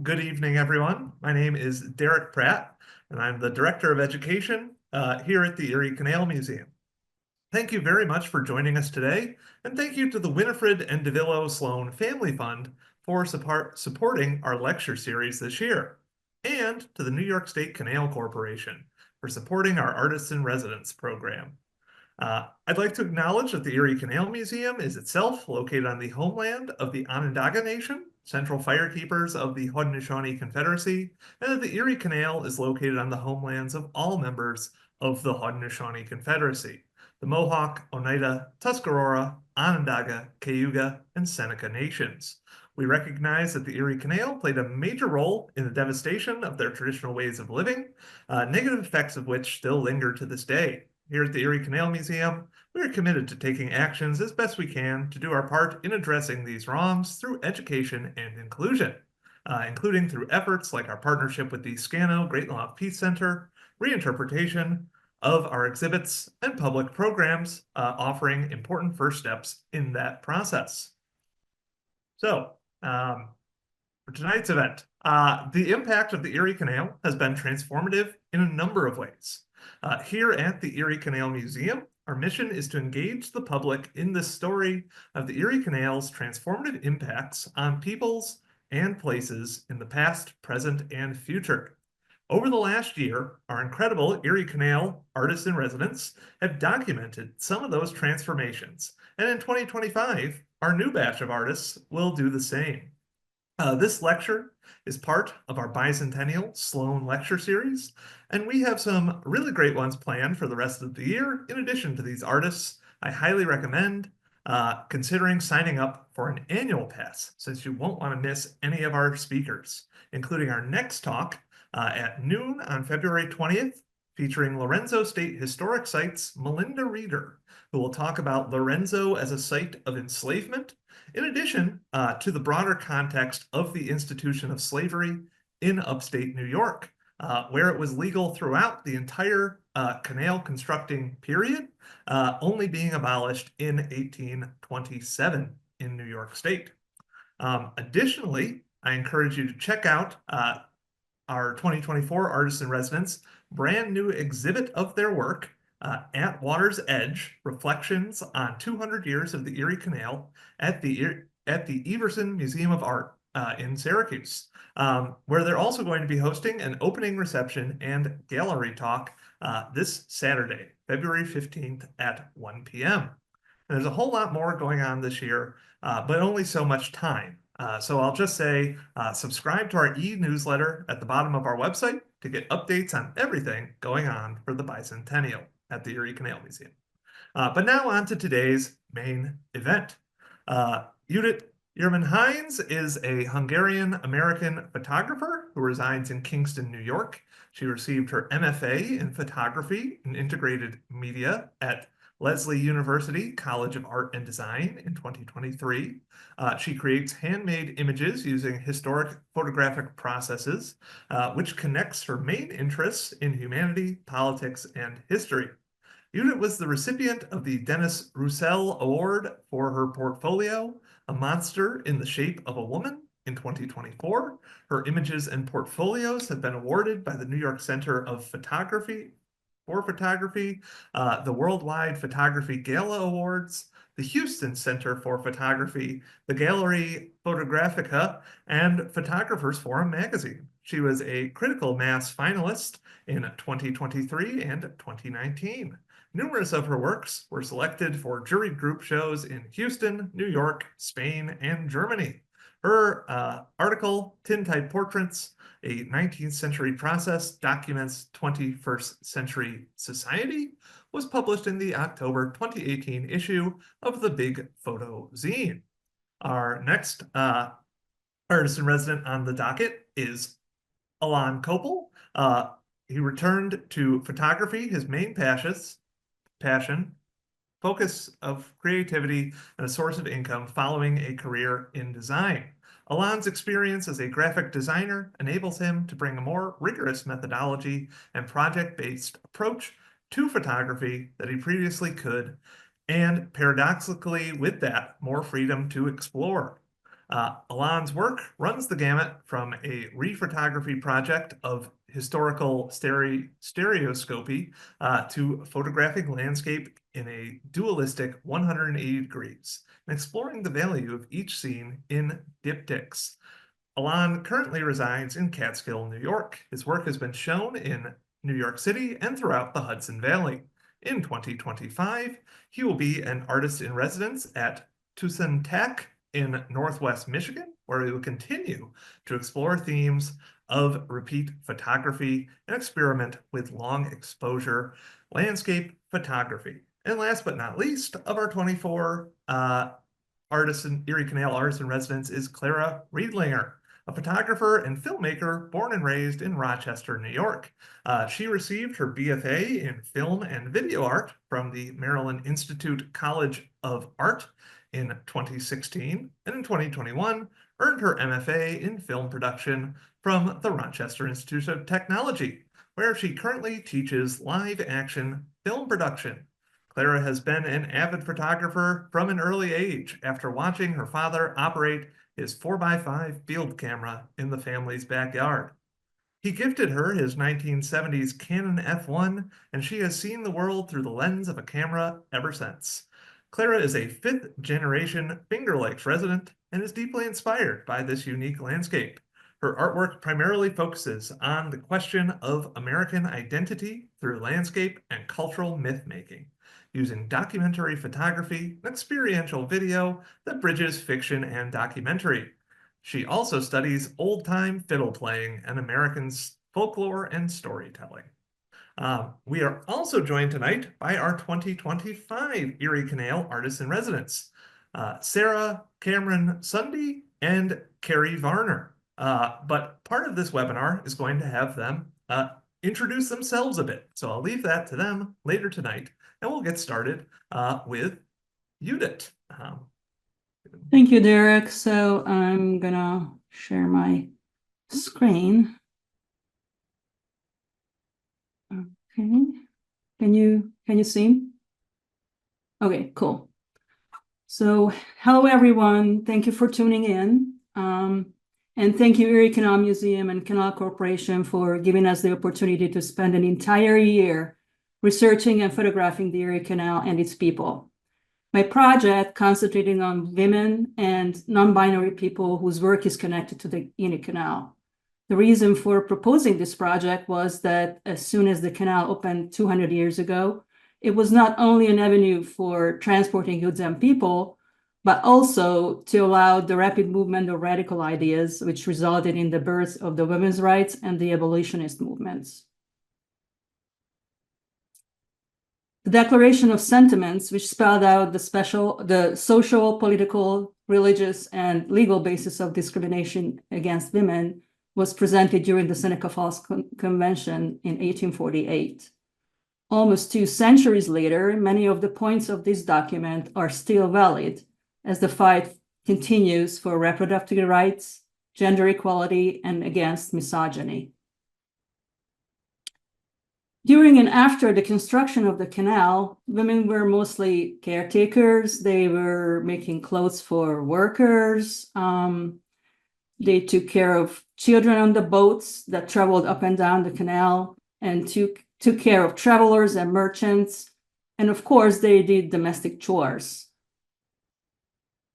Good evening, everyone. My name is Derek Pratt, and I'm the Director of Education here at the Erie Canal Museum. Thank you very much for joining us today, and thank you to the Winifred and DeVillo Sloan Family Fund for supporting our lecture series this year, and to the New York State Canal Corporation for supporting our Artists in Residence program. I'd like to acknowledge that the Erie Canal Museum is itself located on the homeland of the Onondaga Nation, central firekeepers of the Haudenosaunee Confederacy, and that the Erie Canal is located on the homelands of all members of the Haudenosaunee Confederacy, the Mohawk, Oneida, Tuscarora, Onondaga, Cayuga, and Seneca nations. We recognize that the Erie Canal played a major role in the devastation of their traditional ways of living, negative effects of which still linger to this day. Here at the Erie Canal Museum, we are committed to taking actions as best we can to do our part in addressing these wrongs through education and inclusion, including through efforts like our partnership with the Scano Great Law Peace Center, reinterpretation of our exhibits, and public programs offering important first steps in that process. So, for tonight's event, the impact of the Erie Canal has been transformative in a number of ways. Here at the Erie Canal Museum, our mission is to engage the public in the story of the Erie Canal's transformative impacts on peoples and places in the past, present, and future. Over the last year, our incredible Erie Canal artists in residence have documented some of those transformations, and in 2025, our new batch of artists will do the same. This lecture is part of our bicentennial Sloan lecture series, and we have some really great ones planned for the rest of the year. In addition to these artists, I highly recommend considering signing up for an annual pass, since you won't want to miss any of our speakers, including our next talk at noon on February 20th, featuring Lorenzo State Historic Sites Melinda Reeder, who will talk about Lorenzo as a site of enslavement, in addition to the broader context of the institution of slavery in upstate New York, where it was legal throughout the entire canal constructing period, only being abolished in 1827 in New York State. Additionally, I encourage you to check out our 2024 Artists in Residence brand new exhibit of their work, At Water's Edge, Reflections on 200 Years of the Erie Canal at the Everson Museum of Art in Syracuse, where they're also going to be hosting an opening reception and gallery talk this Saturday, February 15th at 1 p.m. And there's a whole lot more going on this year, but only so much time. So I'll just say subscribe to our e-newsletter at the bottom of our website to get updates on everything going on for the bicentennial at the Erie Canal Museum. But now on to today's main event. Judit Germain-Heins is a Hungarian-American photographer who resides in Kingston, New York. She received her MFA in photography and integrated media at Lesley University College of Art and Design in 2023. She creates handmade images using historic photographic processes, which connects her main interests in humanity, politics, and history. Judit was the recipient of the Dennis Roussel Award for her portfolio, A Monster in the Shape of a Woman, in 2024. Her images and portfolios have been awarded by the New York Center of Photography, the Worldwide Photography Gala Awards, the Houston Center for Photography, the Gallery Photographica, and Photographers Forum magazine. She was a critical mass finalist in 2023 and 2019. Numerous of her works were selected for jury group shows in Houston, New York, Spain, and Germany. Her article, Tintype Portraits, a 19th century process documents 21st century society, was published in the October 2018 issue of the Big Photo Zine. Our next artist in resident on the docket is Alon Koppel. He returned to photography, his main passion, focus of creativity, and a source of income following a career in design. Alon's experience as a graphic designer enables him to bring a more rigorous methodology and project-based approach to photography that he previously could, and paradoxically with that, more freedom to explore. Alon's work runs the gamut from a rephotography project of historical stereoscopy to photographing landscape in a dualistic 180 degrees, and exploring the value of each scene in diptychs. Alon currently resides in Catskill, New York. His work has been shown in New York City and throughout the Hudson Valley. In 2025, he will be an artist in residence at Tucson Tech in Northwest Michigan, where he will continue to explore themes of repeat photography and experiment with long exposure landscape photography. And last but not least, of our 24 Erie Canal artist in residence is Clara Riedlinger, a photographer and filmmaker born and raised in Rochester, New York. She received her BFA in film and video art from the Maryland Institute College of Art in 2016, and in 2021 earned her MFA in film production from the Rochester Institute of Technology, where she currently teaches live action film production. Clara has been an avid photographer from an early age after watching her father operate his 4x5 field camera in the family's backyard. He gifted her his 1970s Canon F1, and she has seen the world through the lens of a camera ever since. Clara is a fifth-generation Finger Lakes resident and is deeply inspired by this unique landscape. Her artwork primarily focuses on the question of American identity through landscape and cultural myth-making, using documentary photography and experiential video that bridges fiction and documentary. She also studies old-time fiddle playing and American folklore and storytelling. We are also joined tonight by our 2025 Erie Canal Artists in Residence, Sarah Cameron Sunde and Kari Varner. But part of this webinar is going to have them introduce themselves a bit. So I'll leave that to them later tonight, and we'll get started with Judit. Thank you, Derek. So I'm gonna share my screen. Okay, can you see? Okay, cool. So hello, everyone. Thank you for tuning in. And thank you, Erie Canal Museum and Canal Corporation, for giving us the opportunity to spend an entire year researching and photographing the Erie Canal and its people. My project concentrating on women and non-binary people whose work is connected to the Erie Canal. The reason for proposing this project was that as soon as the canal opened 200 years ago, it was not only an avenue for transporting goods and people, but also to allow the rapid movement of radical ideas, which resulted in the birth of the women's rights and the abolitionist movements. The Declaration of Sentiments, which spelled out the social, political, religious, and legal basis of discrimination against women, was presented during the Seneca Falls Convention in 1848. Almost 2 centuries later, many of the points of this document are still valid as the fight continues for reproductive rights, gender equality, and against misogyny. During and after the construction of the canal, women were mostly caretakers. They were making clothes for workers. They took care of children on the boats that traveled up and down the canal and took care of travelers and merchants. And of course, they did domestic chores.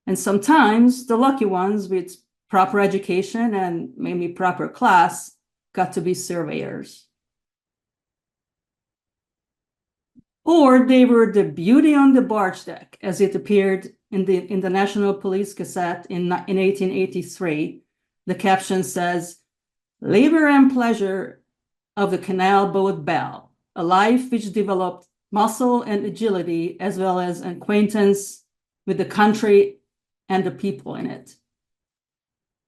And sometimes the lucky ones with proper education and maybe proper class got to be surveyors. Or they were the beauty on the barge deck, as it appeared in the National Police Gazette in 1883. The caption says, "Labor and pleasure of the canal boat Belle, a life which developed muscle and agility, as well as an acquaintance with the country and the people in it."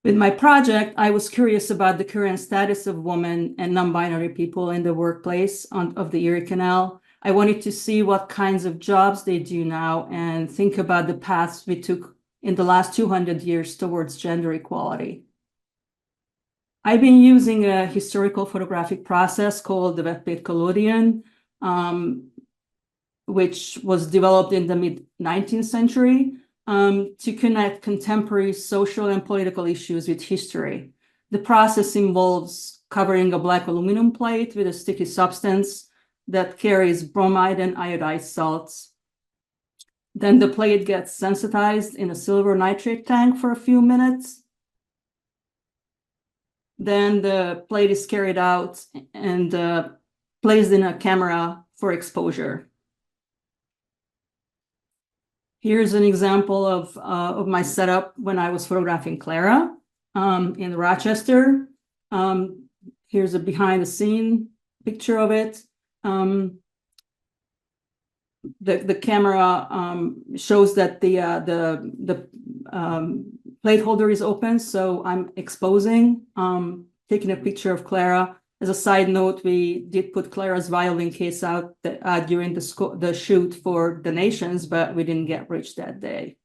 With my project, I was curious about the current status of women and non-binary people in the workplace of the Erie Canal. I wanted to see what kinds of jobs they do now and think about the paths we took in the last 200 years towards gender equality. I've been using a historical photographic process called the wet plate collodion, which was developed in the mid-19th century. to connect contemporary social and political issues with history. The process involves covering a black aluminum plate with a sticky substance that carries bromide and iodized salts. Then the plate gets sensitized in a silver nitrate tank for a few minutes. Then the plate is carried out and placed in a camera for exposure. Here's an example of my setup when I was photographing Clara in Rochester. Here's a behind the scene picture of it. The camera shows that the plate holder is open, so I'm exposing, taking a picture of Clara. As a side note, we did put Clara's violin case out during the shoot for donations, but we didn't get rich that day.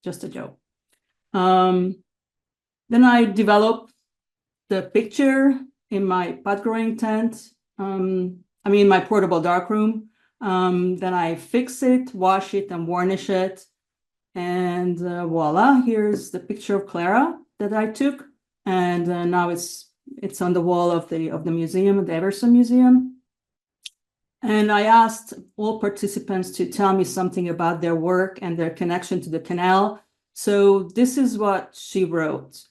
Just a joke. Then I developed the picture in my pot growing tent. My portable darkroom. Then I fix it, wash it, and varnish it. And voila, here's the picture of Clara that I took. And now it's on the wall of the museum, the Everson Museum. And I asked all participants to tell me something about their work and their connection to the canal. So this is what she wrote.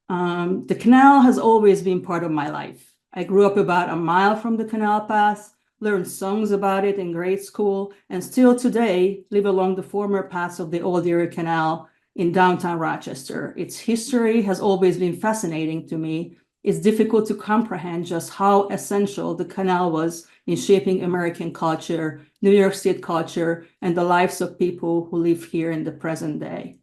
The canal has always been part of my life. I grew up about a mile from the canal path, learned songs about it in grade school, and still today live along the former paths of the old Erie Canal in downtown Rochester. Its history has always been fascinating to me. It's difficult to comprehend just how essential the canal was in shaping American culture, New York State culture, and the lives of people who live here in the present day.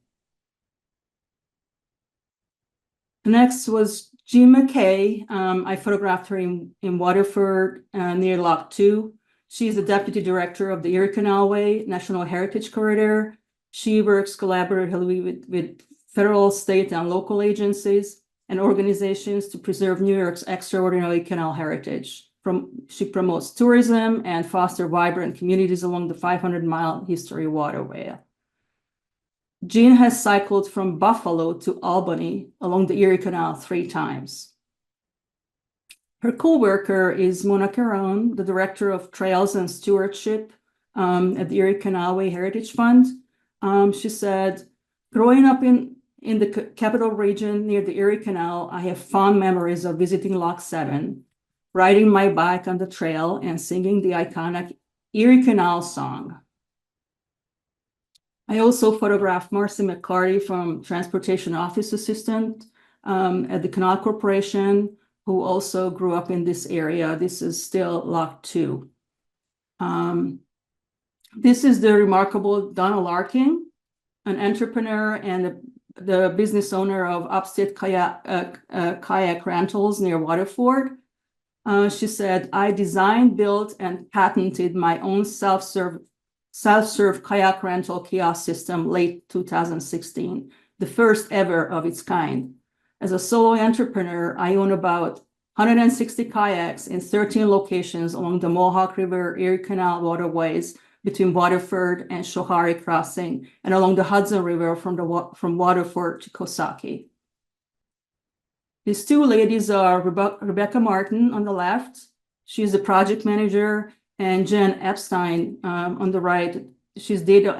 Next was Jean McKay. I photographed her in Waterford near Lock 2. She's the deputy director of the Erie Canalway National Heritage Corridor. She works collaboratively with federal, state, and local agencies and organizations to preserve New York's extraordinary canal heritage. She promotes tourism and fosters vibrant communities along the 500-mile history waterway. Jean has cycled from Buffalo to Albany along the Erie Canal 3 times. Her co-worker is Mona Caron, the director of Trails and Stewardship at the Erie Canalway Heritage Fund. She said, growing up in the capital region near the Erie Canal, I have fond memories of visiting Lock 7, riding my bike on the trail and singing the iconic Erie Canal song. I also photographed Marcy McCarty from Transportation Office Assistant at the Canal Corporation, who also grew up in this area. This is still Lock 2. This is the remarkable Donna Larkin, an entrepreneur and the business owner of Upstate Kayak Rentals near Waterford. She said, I designed, built, and patented my own self-serve kayak rental kiosk system late 2016, the first ever of its kind. As a solo entrepreneur, I own about 160 kayaks in 13 locations along the Mohawk River Erie Canal waterways between Waterford and Schoharie Crossing, and along the Hudson River from Waterford to Coxsackie. These two ladies are Rebecca Martin on the left. She's the project manager, and Jen Epstein on the right. She's data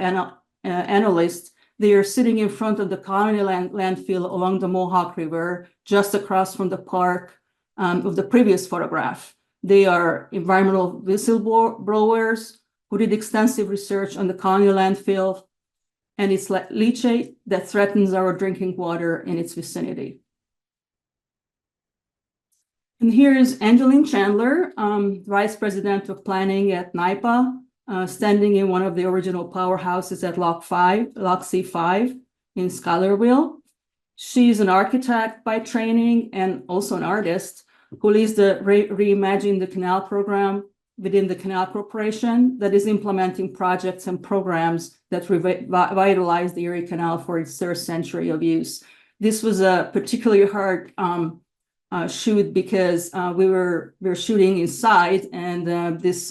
analyst. They are sitting in front of the Colonial landfill along the Mohawk River, just across from the park of the previous photograph. They are environmental whistleblowers who did extensive research on the Colonial landfill and its leachate that threatens our drinking water in its vicinity. And here is Angeline Chandler, Vice President of Planning at NYPA, standing in one of the original powerhouses at Lock C5 in Schuylerville. She's an architect by training and also an artist who leads the Reimagine the Canal program within the Canal Corporation that is implementing projects and programs that revitalize the Erie Canal for its third century of use. This was a particularly hard shoot because we were shooting inside, and this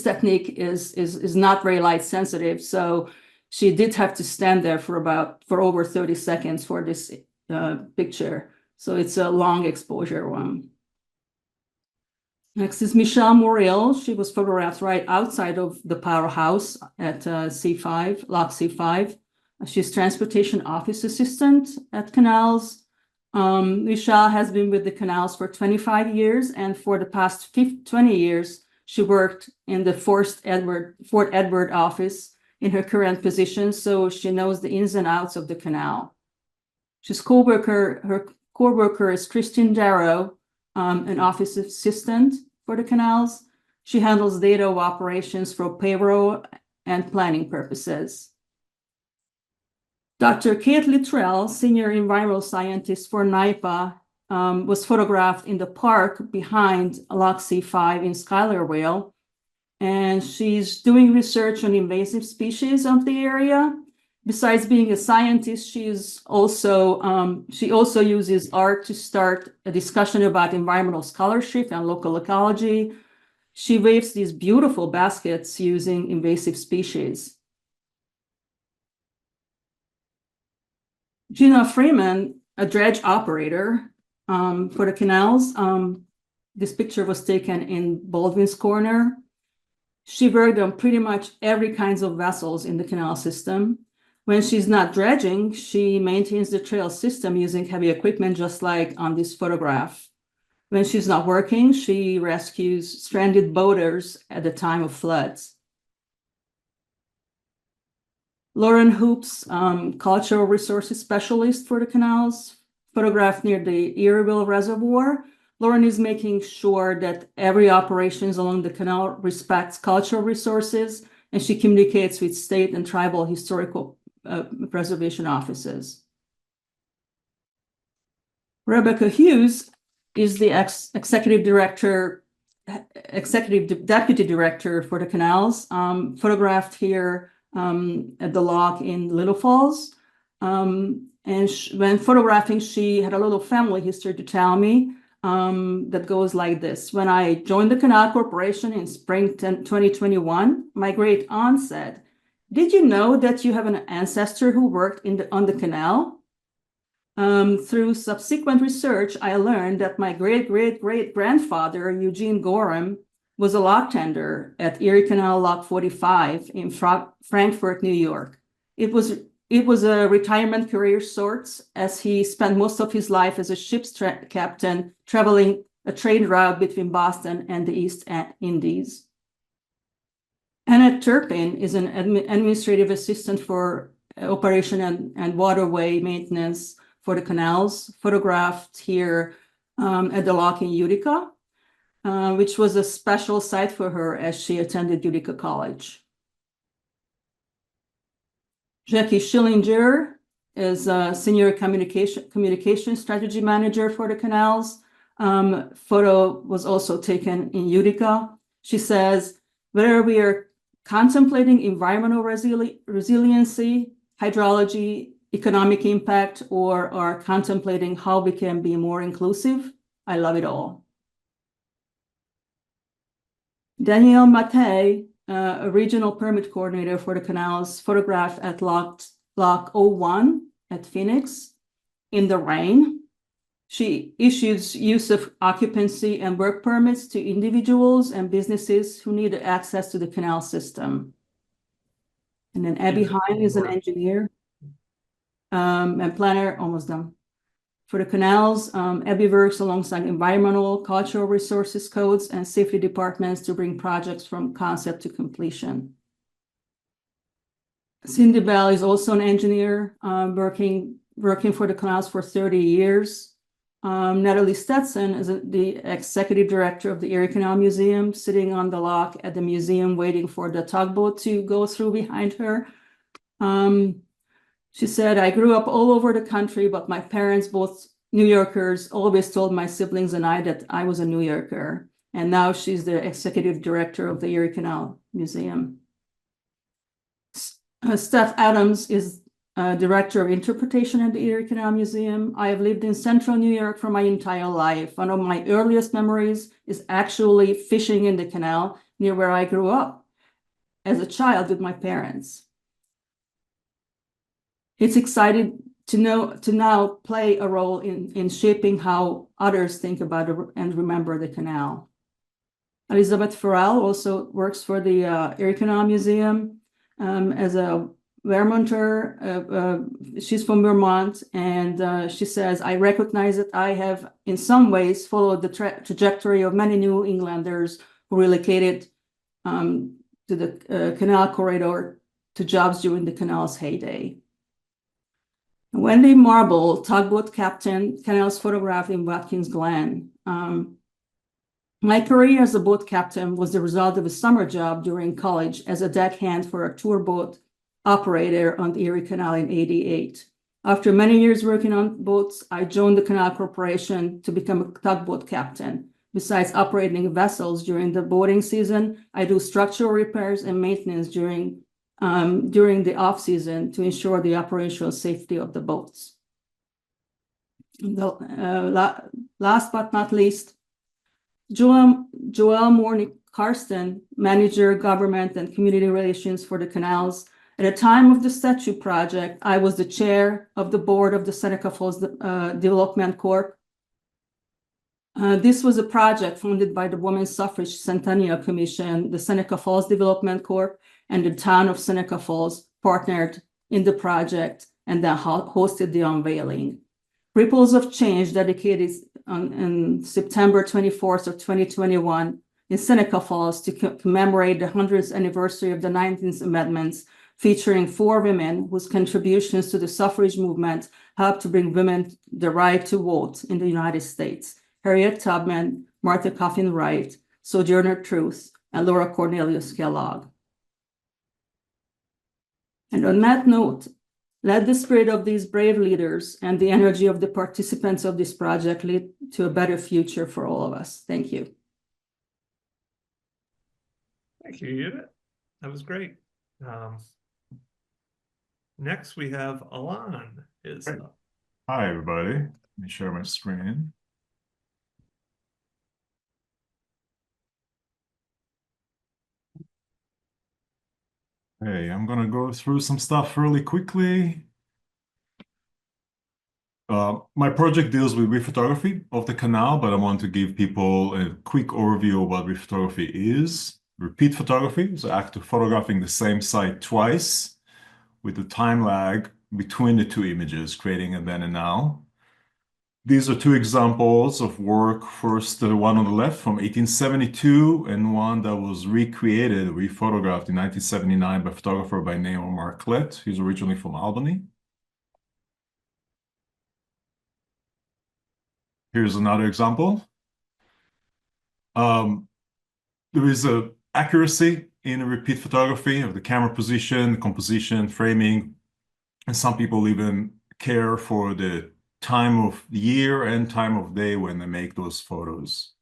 technique is not very light sensitive. So she did have to stand there for over 30 seconds for this picture. So it's a long exposure one. Next is Michelle Moriel. She was photographed right outside of the powerhouse at C5, Lock C5. She's transportation office assistant at Canals. Michelle has been with the Canals for 25 years, and for the past 20 years, she worked in the Fort Edward office in her current position, so she knows the ins and outs of the canal. Her co-worker is Christine Darrow, an office assistant for the Canals. She handles data operations for payroll and planning purposes. Dr. Kate Littrell, senior environmental scientist for NIPA, was photographed in the park behind Lock C5 in Schuylerville, and she's doing research on invasive species of the area. Besides being a scientist, she also uses art to start a discussion about environmental scholarship and local ecology. She waves these beautiful baskets using invasive species. Gina Freeman, a dredge operator for the Canals. This picture was taken in Baldwin's Corner. She worked on pretty much every kinds of vessels in the canal system. When she's not dredging, she maintains the trail system using heavy equipment, just like on this photograph. When she's not working, she rescues stranded boaters at the time of floods. Lauren Hoops, cultural resources specialist for the Canals, photographed near the Erieville Reservoir. Lauren is making sure that every operations along the canal respects cultural resources, and she communicates with state and tribal historical preservation offices. Rebecca Hughes is the executive deputy director for the Canals, photographed here at the lock in Little Falls. And when photographing, she had a little family history to tell me that goes like this. When I joined the Canal Corporation in spring 2021, my great aunt said, "Did you know that you have an ancestor who worked on the canal?" Through subsequent research, I learned that my great-great-great-grandfather, Eugene Gorham, was a lock tender at Erie Canal Lock 45 in Frankfort, New York. It was a retirement career sorts, as he spent most of his life as a ship's captain, traveling a trade route between Boston and the East Indies. Annette Turpin is an administrative assistant for operation and waterway maintenance for the Canals, photographed here at the lock in Utica, which was a special site for her as she attended Utica College. Jackie Schillinger is a senior communication strategy manager for the Canals. Photo was also taken in Utica. She says, whether we are contemplating environmental resiliency, hydrology, economic impact, or are contemplating how we can be more inclusive, I love it all. Danielle Mattei, a regional permit coordinator for the Canals, photographed at Lock 01 at Phoenix in the rain. She issues use of occupancy and work permits to individuals and businesses who need access to the canal system. And then Abby Hine is an engineer and planner, almost done. For the Canals, Abby works alongside environmental, cultural resources codes, and safety departments to bring projects from concept to completion. Cindy Bell is also an engineer working for the Canals for 30 years. Natalie Stetson is the executive director of the Erie Canal Museum, sitting on the lock at the museum waiting for the tugboat to go through behind her. She said, "I grew up all over the country, but my parents, both New Yorkers, always told my siblings and I that I was a New Yorker." And now she's the executive director of the Erie Canal Museum. Steph Adams is director of interpretation at the Erie Canal Museum. I have lived in central New York for my entire life. One of my earliest memories is actually fishing in the canal near where I grew up as a child with my parents. it's exciting to now play a role in shaping how others think about and remember the canal. Elizabeth Farrell also works for the Erie Canal Museum as a Vermonter. She's from Vermont, and she says, I recognize that I have in some ways followed the trajectory of many New Englanders who relocated to the canal corridor to jobs during the canal's heyday. Wendy Marble, tugboat captain, canals photographed in Watkins Glen. My career as a boat captain was the result of a summer job during college as a deckhand for a tour boat operator on the Erie Canal in '88. After many years working on boats, I joined the Canal Corporation to become a tugboat captain. Besides operating vessels during the boating season, I do structural repairs and maintenance during the off-season to ensure the operational safety of the boats. Last but not least, Joelle Morney-Karsten, Manager, Government and Community Relations for the Canals. At the time of the statue project, I was the chair of the board of the Seneca Falls Development Corp. This was a project funded by the Women's Suffrage Centennial Commission, the Seneca Falls Development Corp, and the town of Seneca Falls partnered in the project and then hosted the unveiling. Ripples of Change, dedicated on September 24th of 2021 in Seneca Falls to commemorate the 100th anniversary of the 19th Amendments, featuring 4 women whose contributions to the suffrage movement helped to bring women the right to vote in the United States. Harriet Tubman, Martha Coffin Wright, Sojourner Truth, and Laura Cornelius Kellogg. And on that note, let the spirit of these brave leaders and the energy of the participants of this project lead to a better future for all of us. Thank you. Thank you, Judit. That was great. Next, we have Alon. Hi, everybody. Let me share my screen. Hey, I'm going to go through some stuff really quickly. My project deals with rephotography of the canal, but I want to give people a quick overview of what rephotography is. Repeat photography is the act of photographing the same site twice with a time lag between the 2 images, creating a then and now. These are 2 examples of work. First, the one on the left from 1872, and one that was recreated, rephotographed in 1979 by a photographer by name of Marclet. He's originally from Albany. Here's another example. There is a accuracy in a repeat photography of the camera position, composition, framing, and some people even care for the time of the year and time of day when they make those photos.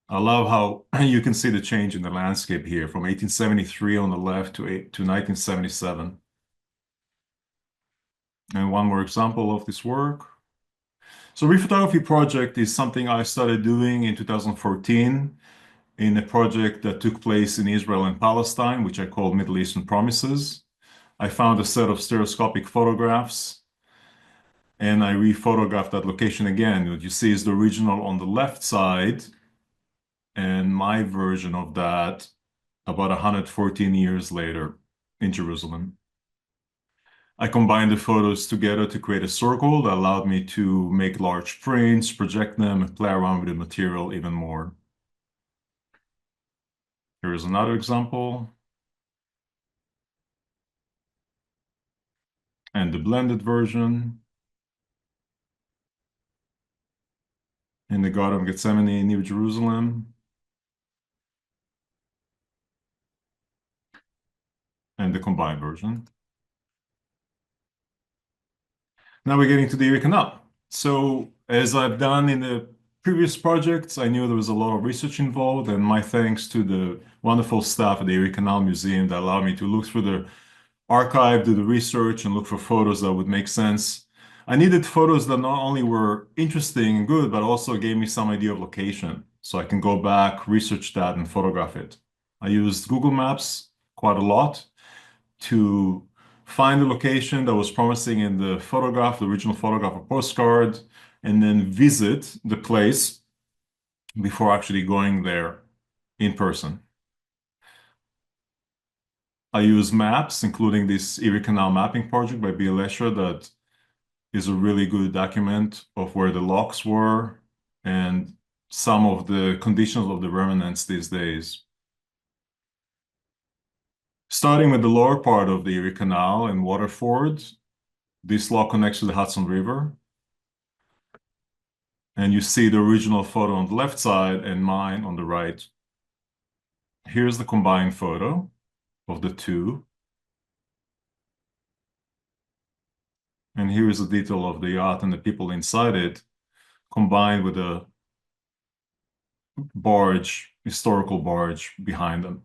I love how you can see the change in the landscape here from 1873 on the left to 1977. And one more example of this work. So rephotography project is something I started doing in 2014 in a project that took place in Israel and Palestine, which I call Middle Eastern Promises. I found a set of stereoscopic photographs and I rephotographed that location again. What you see is the original on the left side and my version of that about 114 years later in Jerusalem. I combined the photos together to create a circle that allowed me to make large prints, project them, and play around with the material even more. Here is another example. And the blended version. In the Garden of Gethsemane in New Jerusalem. And the combined version. Now we're getting to the Erie Canal. So as I've done in the previous projects, I knew there was a lot of research involved, and my thanks to the wonderful staff at the Erie Canal Museum that allowed me to look through the archive, do the research, and look for photos that would make sense. I needed photos that not only were interesting and good, but also gave me some idea of location. So I can go back, research that, and photograph it. I used Google Maps quite a lot to find the location that was promising in the photograph, the original photograph or postcard, and then visit the place before actually going there in person. I use maps, including this Erie Canal mapping project by Bill Escher that is a really good document of where the locks were and some of the conditions of the remnants these days. Starting with the lower part of the Erie Canal and Waterford, this lock connects to the Hudson River. And you see the original photo on the left side and mine on the right. Here's the combined photo of the two. And here is a detail of the yacht and the people inside it, combined with a barge, historical barge behind them.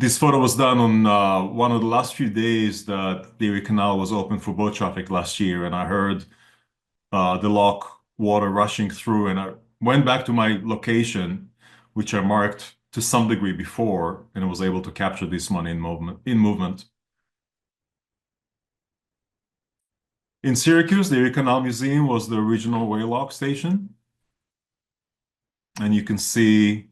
This photo was done on one of the last few days that the Erie Canal was open for boat traffic last year, and I heard the lock water rushing through, and I went back to my location, which I marked to some degree before, and I was able to capture this one in movement. In Syracuse, the Erie Canal Museum was the original whale lock station. And you can see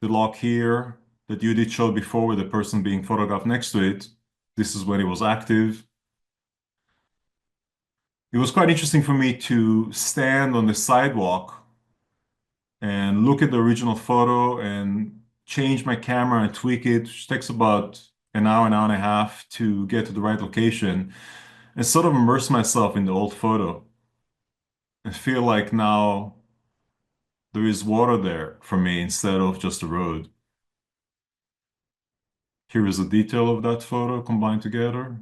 the lock here that Judit showed before with the person being photographed next to it. This is when it was active. It was quite interesting for me to stand on the sidewalk and look at the original photo and change my camera and tweak it, which takes about an hour and a half to get to the right location, and sort of immerse myself in the old photo and feel like now there is water there for me instead of just a road. Here is a detail of that photo combined together.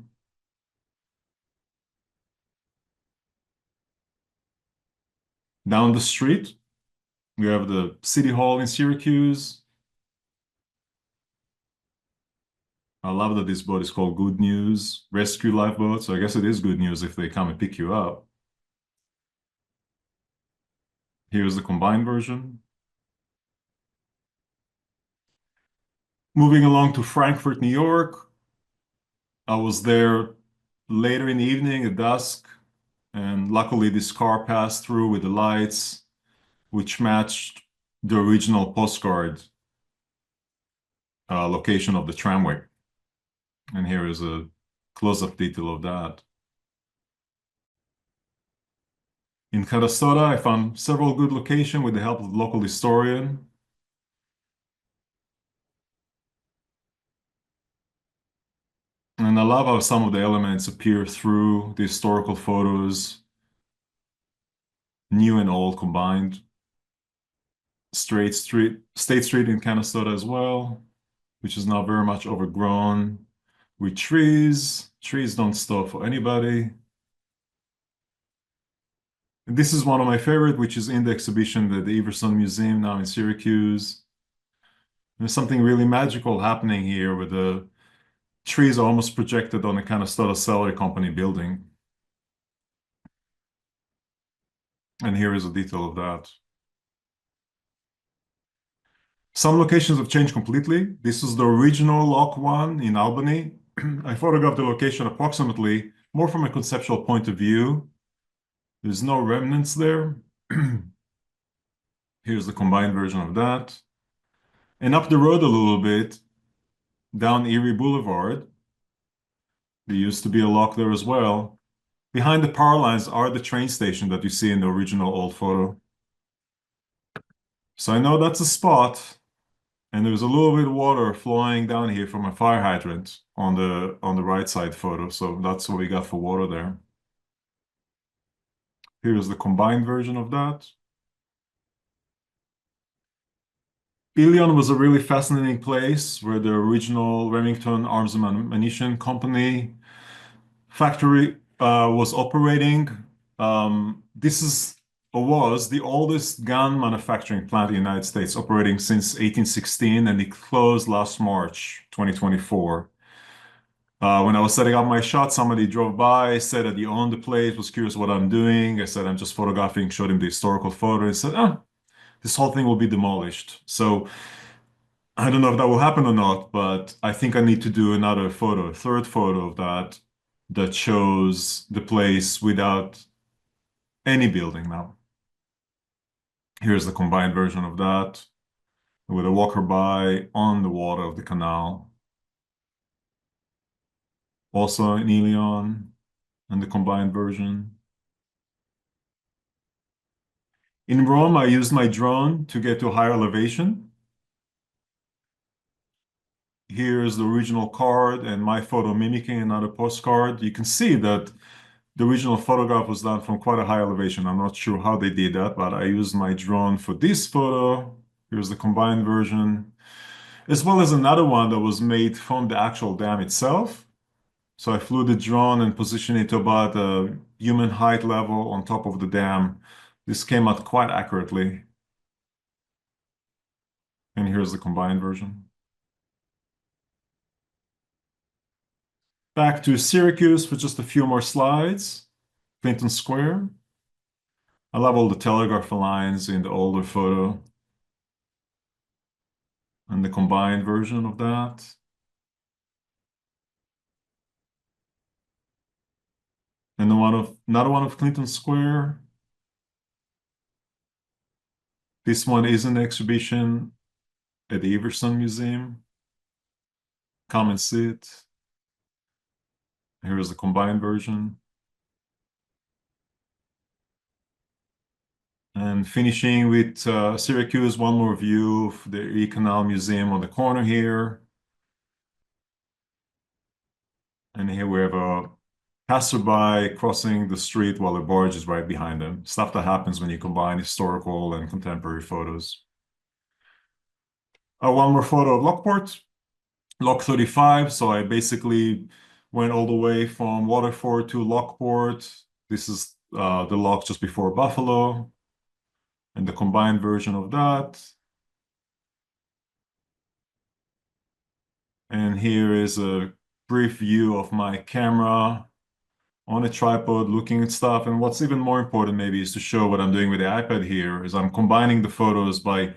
Down the street, we have the City Hall in Syracuse. I love that this boat is called Good News Rescue Lifeboat, so I guess it is good news if they come and pick you up. Here's the combined version. Moving along to Frankfurt, New York. I was there later in the evening at dusk, and luckily this car passed through with the lights, which matched the original postcard location of the tramway. And here is a close-up detail of that. In Sarasota, I found several good locations with the help of the local historian. And I love how some of the elements appear through the historical photos, new and old combined. State Street in Canastota as well, which is now very much overgrown with trees. Trees don't stop for anybody. And this is one of my favorite, which is in the exhibition at the Everson Museum now in Syracuse. There's something really magical happening here with the trees almost projected on a Canastota Celery Company building. And here is a detail of that. Some locations have changed completely. This is the original lock one in Albany. I photographed the location approximately more from a conceptual point of view. There's no remnants there. Here's the combined version of that. And up the road a little bit, down Erie Boulevard, there used to be a lock there as well. Behind the power lines are the train station that you see in the original old photo. So I know that's a spot, and there's a little bit of water flowing down here from a fire hydrant on the right side photo. So that's what we got for water there. Here's the combined version of that. Ilion was a really fascinating place where the original Remington Arms and Ammunition Company factory was operating. This is or was the oldest gun manufacturing plant in the United States, operating since 1816, and it closed last March 2024. When I was setting up my shot, somebody drove by, said that he owned the place, was curious what I'm doing. I said, I'm just photographing, showed him the historical photo, and said, oh, this whole thing will be demolished. So I don't know if that will happen or not, but I think I need to do another photo, a third photo of that, that shows the place without any building now. Here's the combined version of that with a walker by on the water of the canal. Also in Elion and the combined version. In Rome, I used my drone to get to a higher elevation. Here's the original card and my photo mimicking another postcard. You can see that the original photograph was done from quite a high elevation. I'm not sure how they did that, but I used my drone for this photo. Here's the combined version, as well as another one that was made from the actual dam itself. So I flew the drone and positioned it to about a human height level on top of the dam. This came out quite accurately. And here's the combined version. Back to Syracuse for just a few more slides. Clinton Square. I love all the telegraph lines in the older photo. And the combined version of that. And another one of Clinton Square. This one is an exhibition at the Everson Museum. Come and see it. Here's the combined version. And finishing with Syracuse, one more view of the Erie Canal Museum on the corner here. And here we have a passerby crossing the street while the barge is right behind them. Stuff that happens when you combine historical and contemporary photos. One more photo of Lockport, Lock 35. So I basically went all the way from Waterford to Lockport. This is the lock just before Buffalo, and the combined version of that. And here is a brief view of my camera on a tripod looking at stuff. And what's even more important maybe is to show what I'm doing with the iPad here is I'm combining the photos by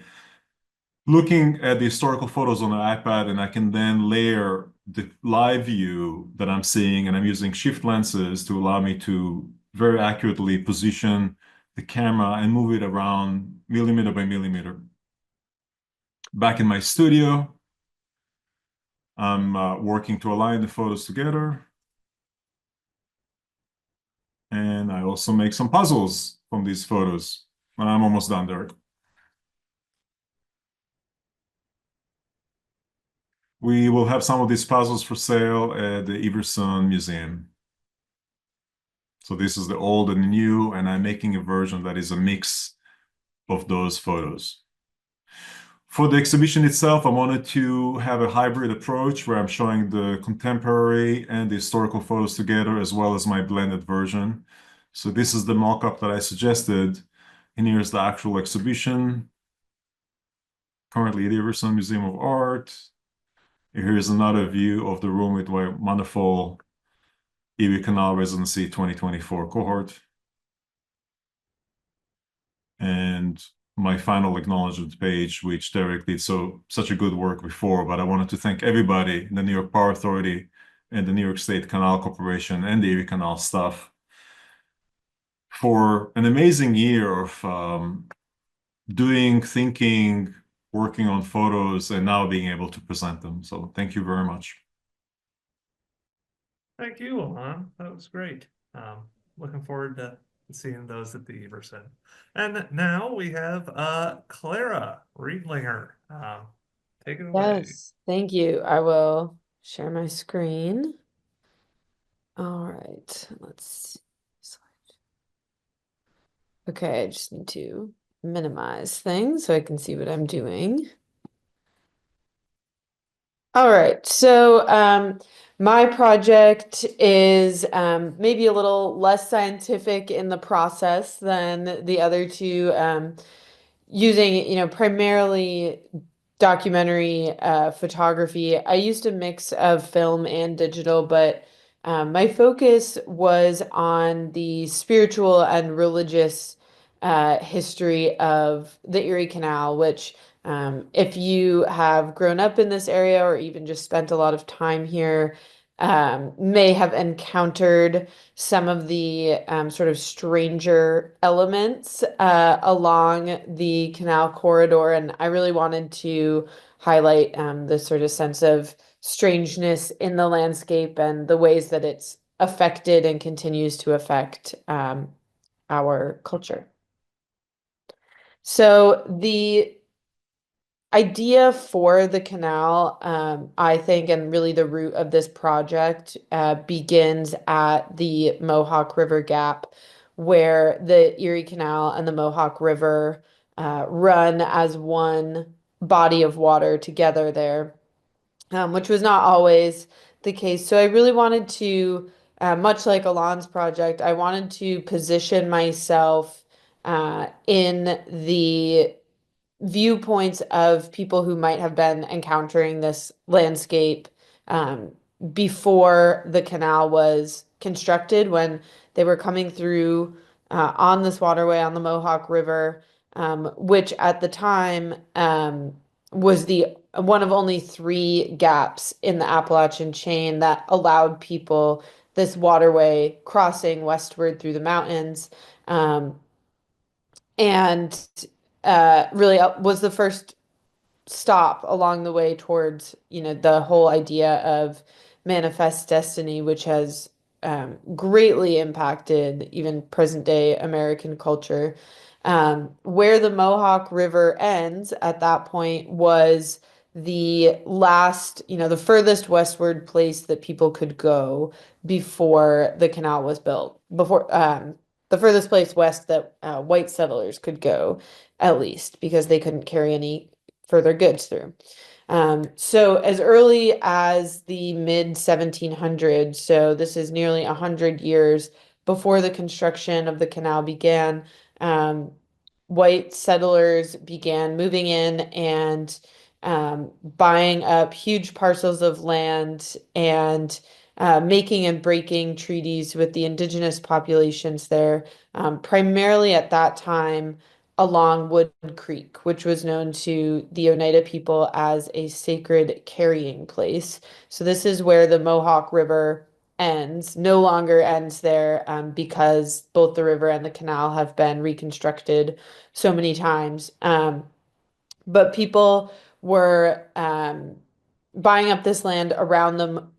looking at the historical photos on the iPad, and I can then layer the live view that I'm seeing, and I'm using shift lenses to allow me to very accurately position the camera and move it around millimeter by millimeter. Back in my studio, I'm working to align the photos together. And I also make some puzzles from these photos. I'm almost done, Derek. We will have some of these puzzles for sale at the Everson Museum. So this is the old and the new, and I'm making a version that is a mix of those photos. For the exhibition itself, I wanted to have a hybrid approach where I'm showing the contemporary and the historical photos together, as well as my blended version. So this is the mock-up that I suggested, and here's the actual exhibition. Currently at the Everson Museum of Art. Here's another view of the room with my wonderful Erie Canal Residency 2024 cohort. And my final acknowledgement page, which Derek did such a good work before, but I wanted to thank everybody in the New York Power Authority and the New York State Canal Corporation and the Erie Canal staff for an amazing year of doing, thinking, working on photos, and now being able to present them. So thank you very much. Thank you, Alon. That was great. Looking forward to seeing those at the Everson. And now we have Clara Riedlinger. Take it away. Yes, thank you. I will share my screen. All right, let's see. Okay, I just need to minimize things so I can see what I'm doing. All right, so my project is maybe a little less scientific in the process than the other two, using, primarily documentary photography. I used a mix of film and digital, but my focus was on the spiritual and religious history of the Erie Canal, which If you have grown up in this area or even just spent a lot of time here, may have encountered some of the sort of stranger elements along the canal corridor. And I really wanted to highlight this sort of sense of strangeness in the landscape and the ways that it's affected and continues to affect our culture. So the idea for the canal, I think, and really the root of this project begins at the Mohawk River Gap, where the Erie Canal and the Mohawk River run as one body of water together there, which was not always the case. So I really wanted to, much like Alon's project, I wanted to position myself in the viewpoints of people who might have been encountering this landscape um, before the canal was constructed, when they were coming through on this waterway on the Mohawk River, which at the time was the one of only 3 gaps in the Appalachian chain that allowed people this waterway crossing westward through the mountains. And really was the first stop along the way towards, the whole idea of manifest destiny, which has greatly impacted even present day American culture. Where the Mohawk River ends at that point was the last, the furthest westward place that people could go before the canal was built. Before the furthest place west that white settlers could go, at least, because they couldn't carry any further goods through. So as early as the mid 1700s, so this is nearly 100 years before the construction of the canal began, white settlers began moving in and buying up huge parcels of land and making and breaking treaties with the indigenous populations there, primarily at that time along Wood Creek, which was known to the Oneida people as a sacred carrying place. So this is where the Mohawk River ends, no longer ends there, because both the river and the canal have been reconstructed so many times. But people were buying up this land around them,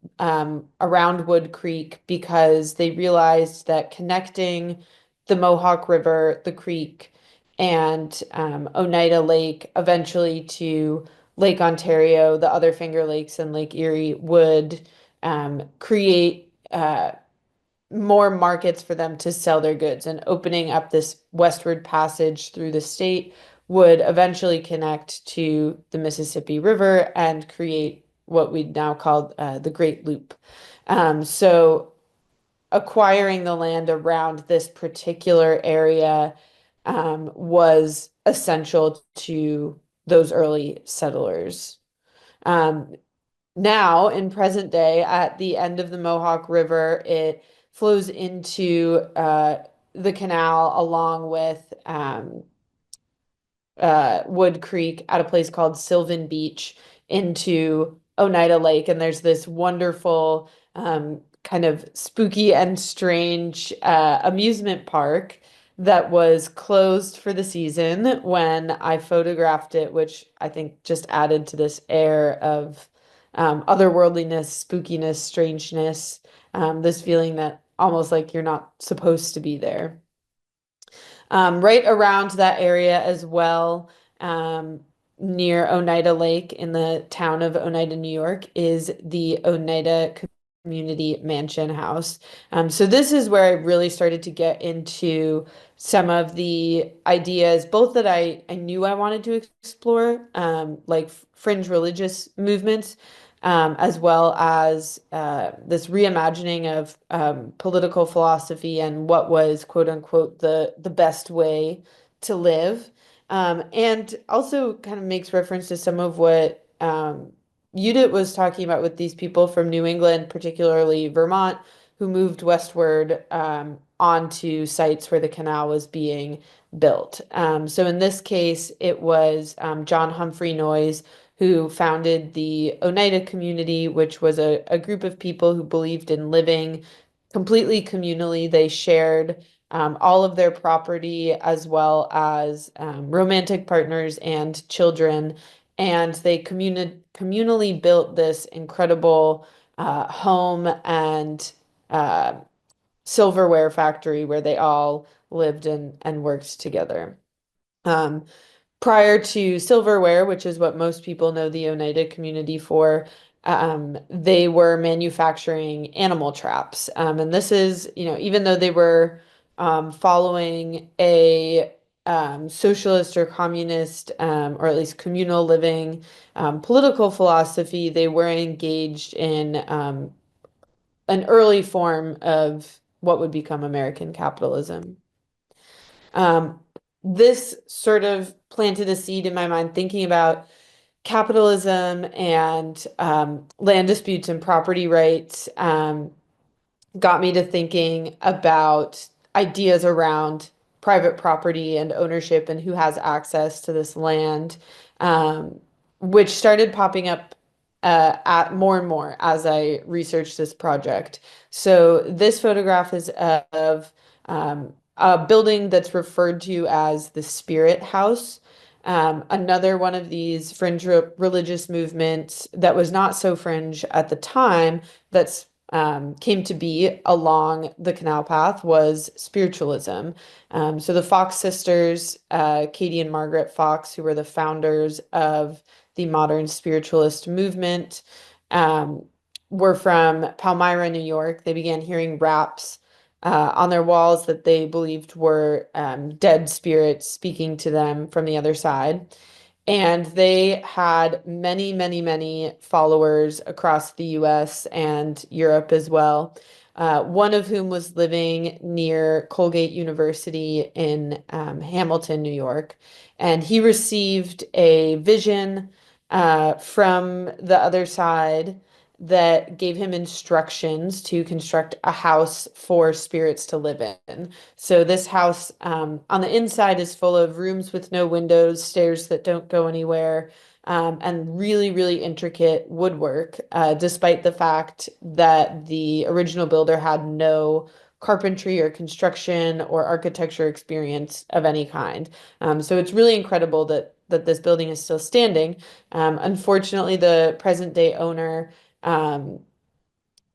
around Wood Creek, because they realized that connecting the Mohawk River, the creek, and Oneida Lake eventually to Lake Ontario, the other Finger Lakes, and Lake Erie would create more markets for them to sell their goods, and opening up this westward passage through the state would eventually connect to the Mississippi River and create what we now call the Great Loop. So acquiring the land around this particular area was essential to those early settlers. Now, in present day, at the end of the Mohawk River, it flows into the canal along with Wood Creek at a place called Sylvan Beach into Oneida Lake. And there's this wonderful kind of spooky and strange amusement park that was closed for the season when I photographed it, which I think just added to this air of otherworldliness, spookiness, strangeness, this feeling that almost like you're not supposed to be there. Right around that area as well, near Oneida Lake in the town of Oneida, New York, is the Oneida Community Mansion House. So this is where I really started to get into some of the ideas, both that I knew I wanted to explore, like fringe religious movements, as well as this reimagining of political philosophy and what was quote unquote the best way to live. And also kind of makes reference to some of what Judit was talking about with these people from New England, particularly Vermont, who moved westward onto sites where the canal was being built. So in this case, it was John Humphrey Noyes who founded the Oneida community, which was a group of people who believed in living completely communally. They shared all of their property as well as romantic partners and children. And they communally built this incredible home and silverware factory where they all lived and worked together. Prior to silverware, which is what most people know the Oneida community for, they were manufacturing animal traps. And this is, even though they were following a socialist or communist, or at least communal living political philosophy, they were engaged in an early form of what would become American capitalism. This sort of planted a seed in my mind thinking about capitalism and land disputes and property rights, got me to thinking about ideas around private property and ownership and who has access to this land, which started popping up at more and more as I researched this project. So this photograph is of a building that's referred to as the Spirit House. Another one of these fringe religious movements that was not so fringe at the time that's came to be along the canal path was spiritualism. So the Fox sisters, Katie and Margaret Fox, who were the founders of the modern spiritualist movement, were from Palmyra, New York. They began hearing raps on their walls that they believed were dead spirits speaking to them from the other side. And they had many, many, many followers across the US and Europe as well. One of whom was living near Colgate University in Hamilton, New York. And he received a vision from the other side that gave him instructions to construct a house for spirits to live in. So this house on the inside is full of rooms with no windows, stairs that don't go anywhere, and really, really intricate woodwork, despite the fact that the original builder had no carpentry or construction or architecture experience of any kind. So it's really incredible that this building is still standing. Unfortunately, the present day owner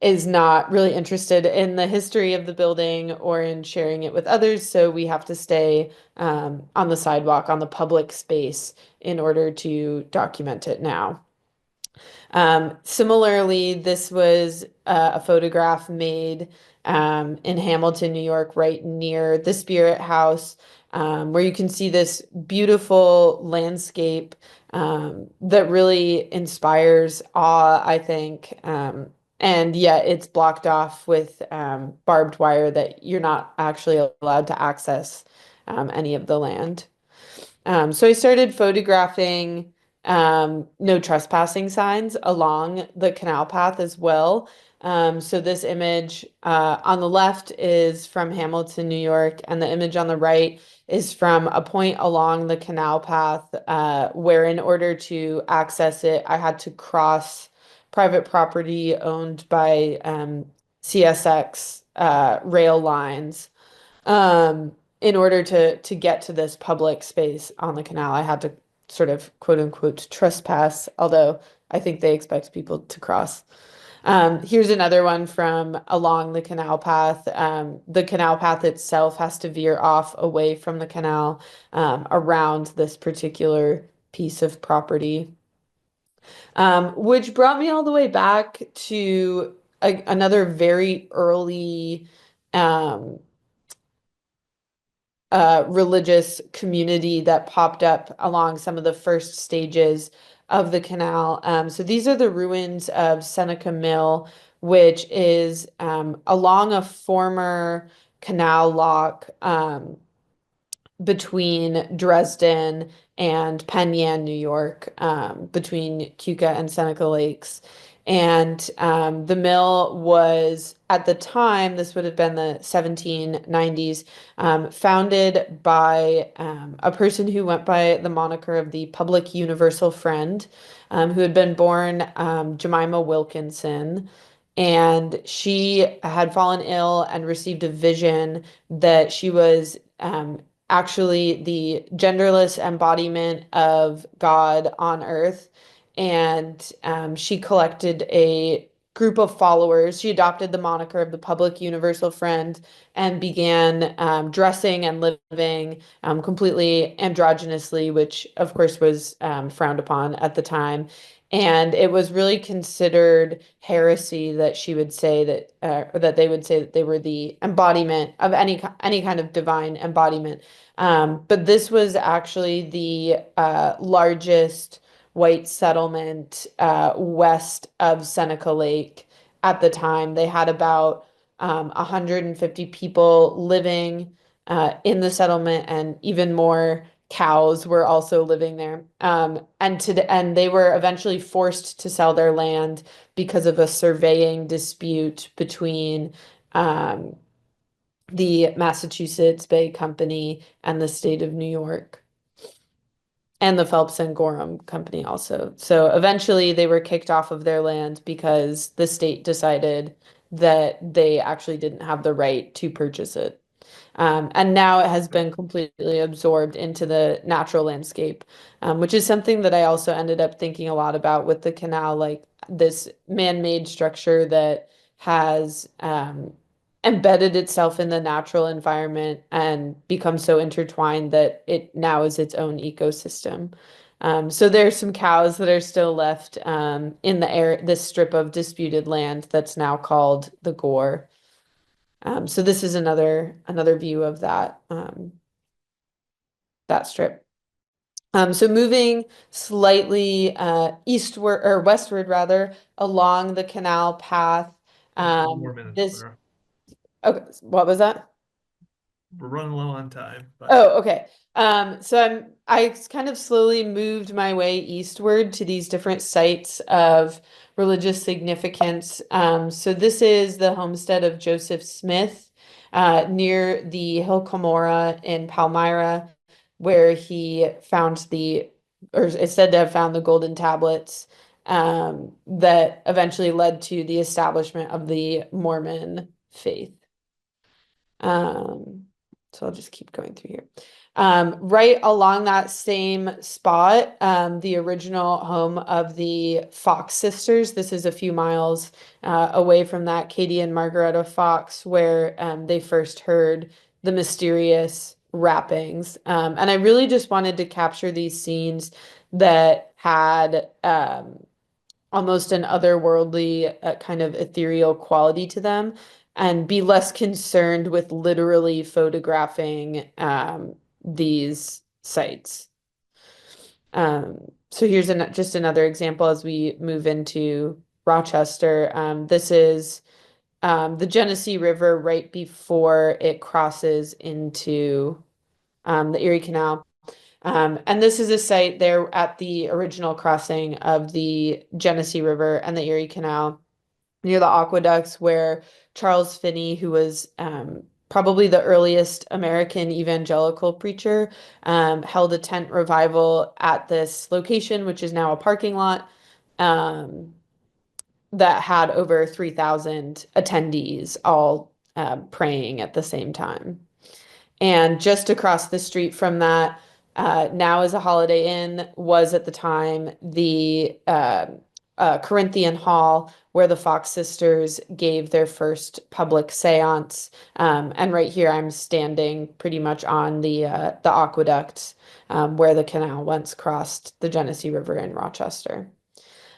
is not really interested in the history of the building or in sharing it with others, so we have to stay on the sidewalk, on the public space, in order to document it now. Similarly, this was a photograph made in Hamilton, New York, right near the Spirit House, where you can see this beautiful landscape that really inspires awe, I think. And yet it's blocked off with barbed wire that you're not actually allowed to access any of the land. So I started photographing no trespassing signs along the canal path as well. So this image on the left is from Hamilton, New York, and the image on the right is from a point along the canal path where in order to access it, I had to cross private property owned by CSX rail lines. In order to get to this public space on the canal, I had to sort of quote unquote trespass, although I think they expect people to cross. Here's another one from along the canal path. The canal path itself has to veer off away from the canal around this particular piece of property. Which brought me all the way back to another very early religious community that popped up along some of the first stages of the canal. So these are the ruins of Seneca Mill, which is along a former canal lock between Dresden and Penn Yan, New York, between Keuka and Seneca Lakes. And the mill was, at the time, this would have been the 1790s, founded by a person who went by the moniker of the Public Universal Friend, who had been born Jemima Wilkinson. And she had fallen ill and received a vision that she was actually the genderless embodiment of God on earth. And she collected a group of followers. She adopted the moniker of the Public Universal Friend and began dressing and living completely androgynously, which of course was frowned upon at the time. And it was really considered heresy that she would say that, or that they would say that they were the embodiment of any kind of divine embodiment. But this was actually the largest white settlement west of Seneca Lake at the time. They had about 150 people living in the settlement, and even more cows were also living there. And they were eventually forced to sell their land because of a surveying dispute between the Massachusetts Bay Company and the state of New York. And the Phelps and Gorham Company also. So eventually they were kicked off of their land because the state decided that they actually didn't have the right to purchase it. And now it has been completely absorbed into the natural landscape, which is something that I also ended up thinking a lot about with the canal, like this man-made structure that has embedded itself in the natural environment and become so intertwined that it now is its own ecosystem. So there's some cows that are still left in this strip of disputed land that's now called the Gore. So this is another view of that that strip. So moving slightly eastward or westward rather along the canal path. 4 minutes, Clara. Okay, what was that? We're running low on time, but Oh, okay. So I kind of slowly moved my way eastward to these different sites of religious significance. So this is the homestead of Joseph Smith, near the Hill Cumorah in Palmyra, where he found or is said to have found the golden tablets, that eventually led to the establishment of the Mormon faith. So I'll just keep going through here. Right along that same spot, the original home of the Fox sisters. This is a few miles away from that, Katie and Margaretta Fox, where they first heard the mysterious rappings. And I really just wanted to capture these scenes that had almost an otherworldly kind of ethereal quality to them, and be less concerned with literally photographing these sites. So here's just another example as we move into Rochester. This is the Genesee River right before it crosses into the Erie Canal. And this is a site there at the original crossing of the Genesee River and the Erie Canal near the aqueducts, where Charles Finney, who was probably the earliest American evangelical preacher, held a tent revival at this location, which is now a parking lot, that had over 3,000 attendees all praying at the same time. And just across the street from that, now is a Holiday Inn, was at the time the Corinthian Hall, where the Fox sisters gave their first public seance. And right here, I'm standing pretty much on the aqueducts, where the canal once crossed the Genesee River in Rochester.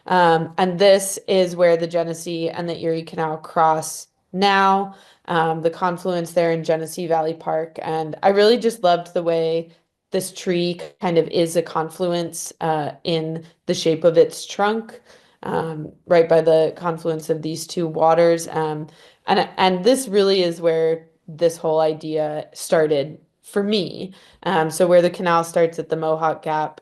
And this is where the Genesee and the Erie Canal cross now, the confluence there in Genesee Valley Park. And I really just loved the way this tree kind of is a confluence in the shape of its trunk, right by the confluence of these two waters. And this really is where this whole idea started for me. So where the canal starts at the Mohawk Gap,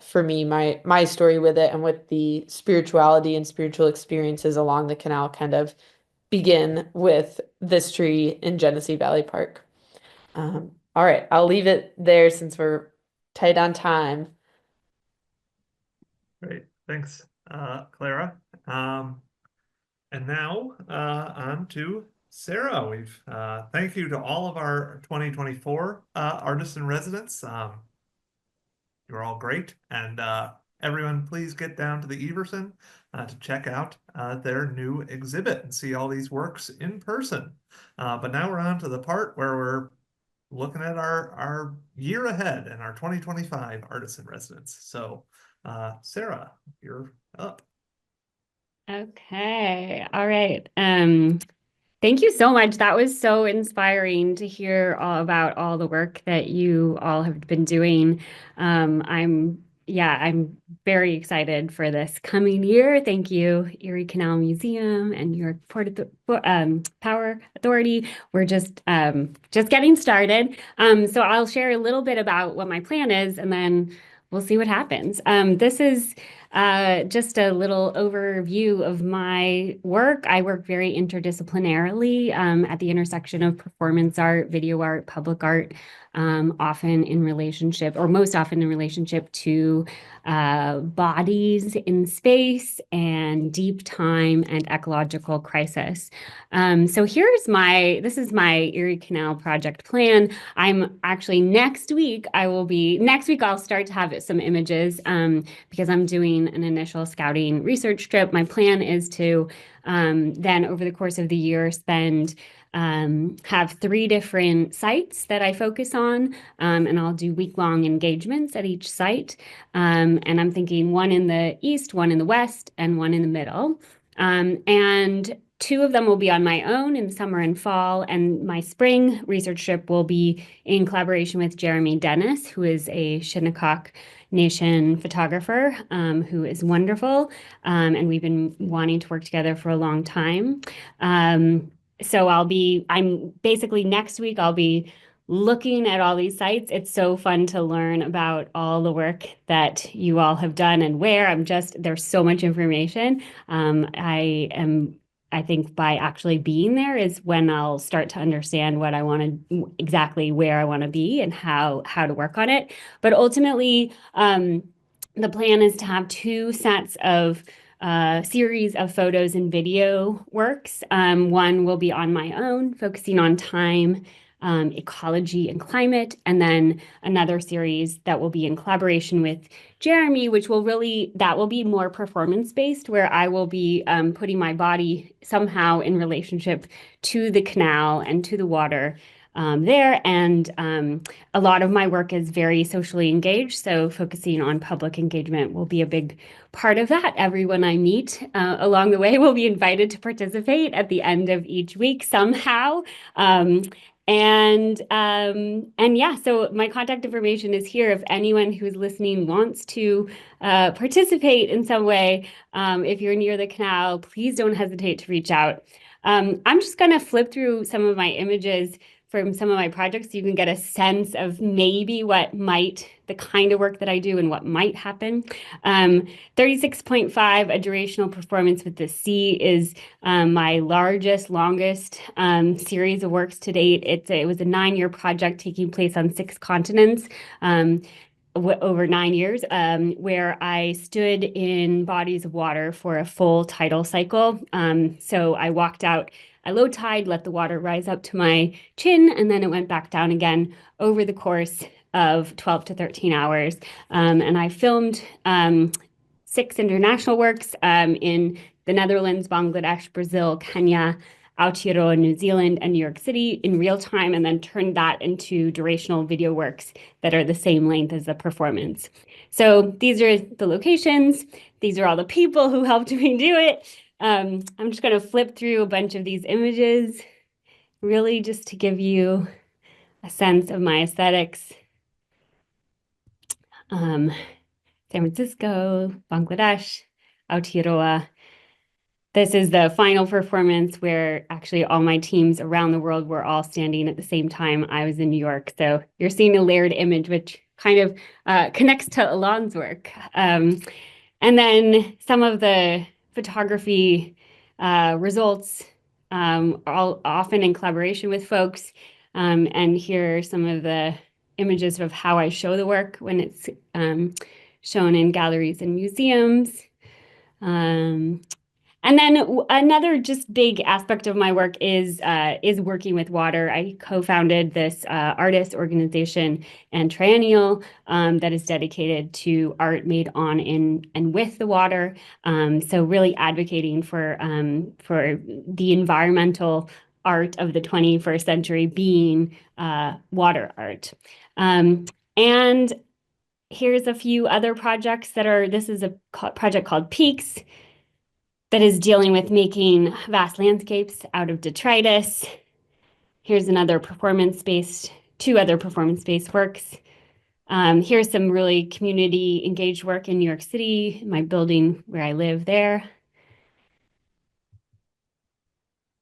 for me, my story with it and with the spirituality and spiritual experiences along the canal kind of begin with this tree in Genesee Valley Park. All right, I'll leave it there since we're tight on time. Great, thanks, Clara. And now on to Sarah. Thank you to all of our 2024 artists in residence. You're all great, and everyone, please get down to the Everson to check out their new exhibit and see all these works in person. But now we're on to the part where we're looking at our year ahead and our 2025 artists in residence. So, Sarah, you're up. Okay. All right. Thank you so much. That was so inspiring to hear all about all the work that you all have been doing. I'm very excited for this coming year. Thank you, Erie Canal Museum and New York Power Authority. We're just getting started. So I'll share a little bit about what my plan is, and then we'll see what happens. This is just a little overview of my work. I work very interdisciplinarily at the intersection of performance art, video art, public art, often in relationship, or most often in relationship to bodies in space and deep time and ecological crisis. So this is my Erie Canal project plan. I'm actually next week I'll start to have some images because I'm doing an initial scouting research trip. My plan is to then over the course of the year have 3 different sites that I focus on, and I'll do week-long engagements at each site. And I'm thinking 1 in the east, 1 in the west, and 1 in the middle. And 2 of them will be on my own in summer and fall, and my spring research trip will be in collaboration with Jeremy Dennis, who is a Shinnecock Nation photographer, who is wonderful, and we've been wanting to work together for a long time. So I'm basically next week, I'll be looking at all these sites. It's so fun to learn about all the work that you all have done and where. There's so much information. I think by actually being there is when I'll start to understand what I want to, exactly where I want to be and how to work on it. But ultimately, the plan is to have 2 sets of series of photos and video works. One will be on my own, focusing on time, ecology, and climate, and then another series that will be in collaboration with Jeremy, that will be more performance-based, where I will be putting my body somehow in relationship to the canal and to the water there. And a lot of my work is very socially engaged, so focusing on public engagement will be a big part of that. Everyone I meet along the way will be invited to participate at the end of each week somehow. So my contact information is here if anyone who's listening wants to participate in some way. If you're near the canal, please don't hesitate to reach out. I'm just going to flip through some of my images from some of my projects so you can get a sense of maybe the kind of work that I do and what might happen. 36.5, a durational performance with the sea, is my longest series of works to date. It was a 9-year project taking place on 6 continents. Over 9 years, where I stood in bodies of water for a full tidal cycle. So I walked out at low tide, let the water rise up to my chin, and then it went back down again over the course of 12 to 13 hours. And I filmed 6 international works in the Netherlands, Bangladesh, Brazil, Kenya, Aotearoa, New Zealand, and New York City in real time, and then turned that into durational video works that are the same length as the performance. So these are the locations. These are all the people who helped me do it. I'm just going to flip through a bunch of these images, really just to give you a sense of my aesthetics. San Francisco, Bangladesh, Aotearoa. this is the final performance where actually all my teams around the world were all standing at the same time. I was in New York. So you're seeing a layered image, which kind of connects to Alon's work. And then some of the photography results are often in collaboration with folks. And here are some of the images of how I show the work when it's shown in galleries and museums. And then another just big aspect of my work is working with water. I co-founded this artist organization and triennial that is dedicated to art made on, in, and with the water. So really advocating for the environmental art of the 21st century being water art. And here's a few other projects this is a project called Peaks that is dealing with making vast landscapes out of detritus. Here's two other performance-based works. Here's some really community engaged work in New York City, my building where I live there.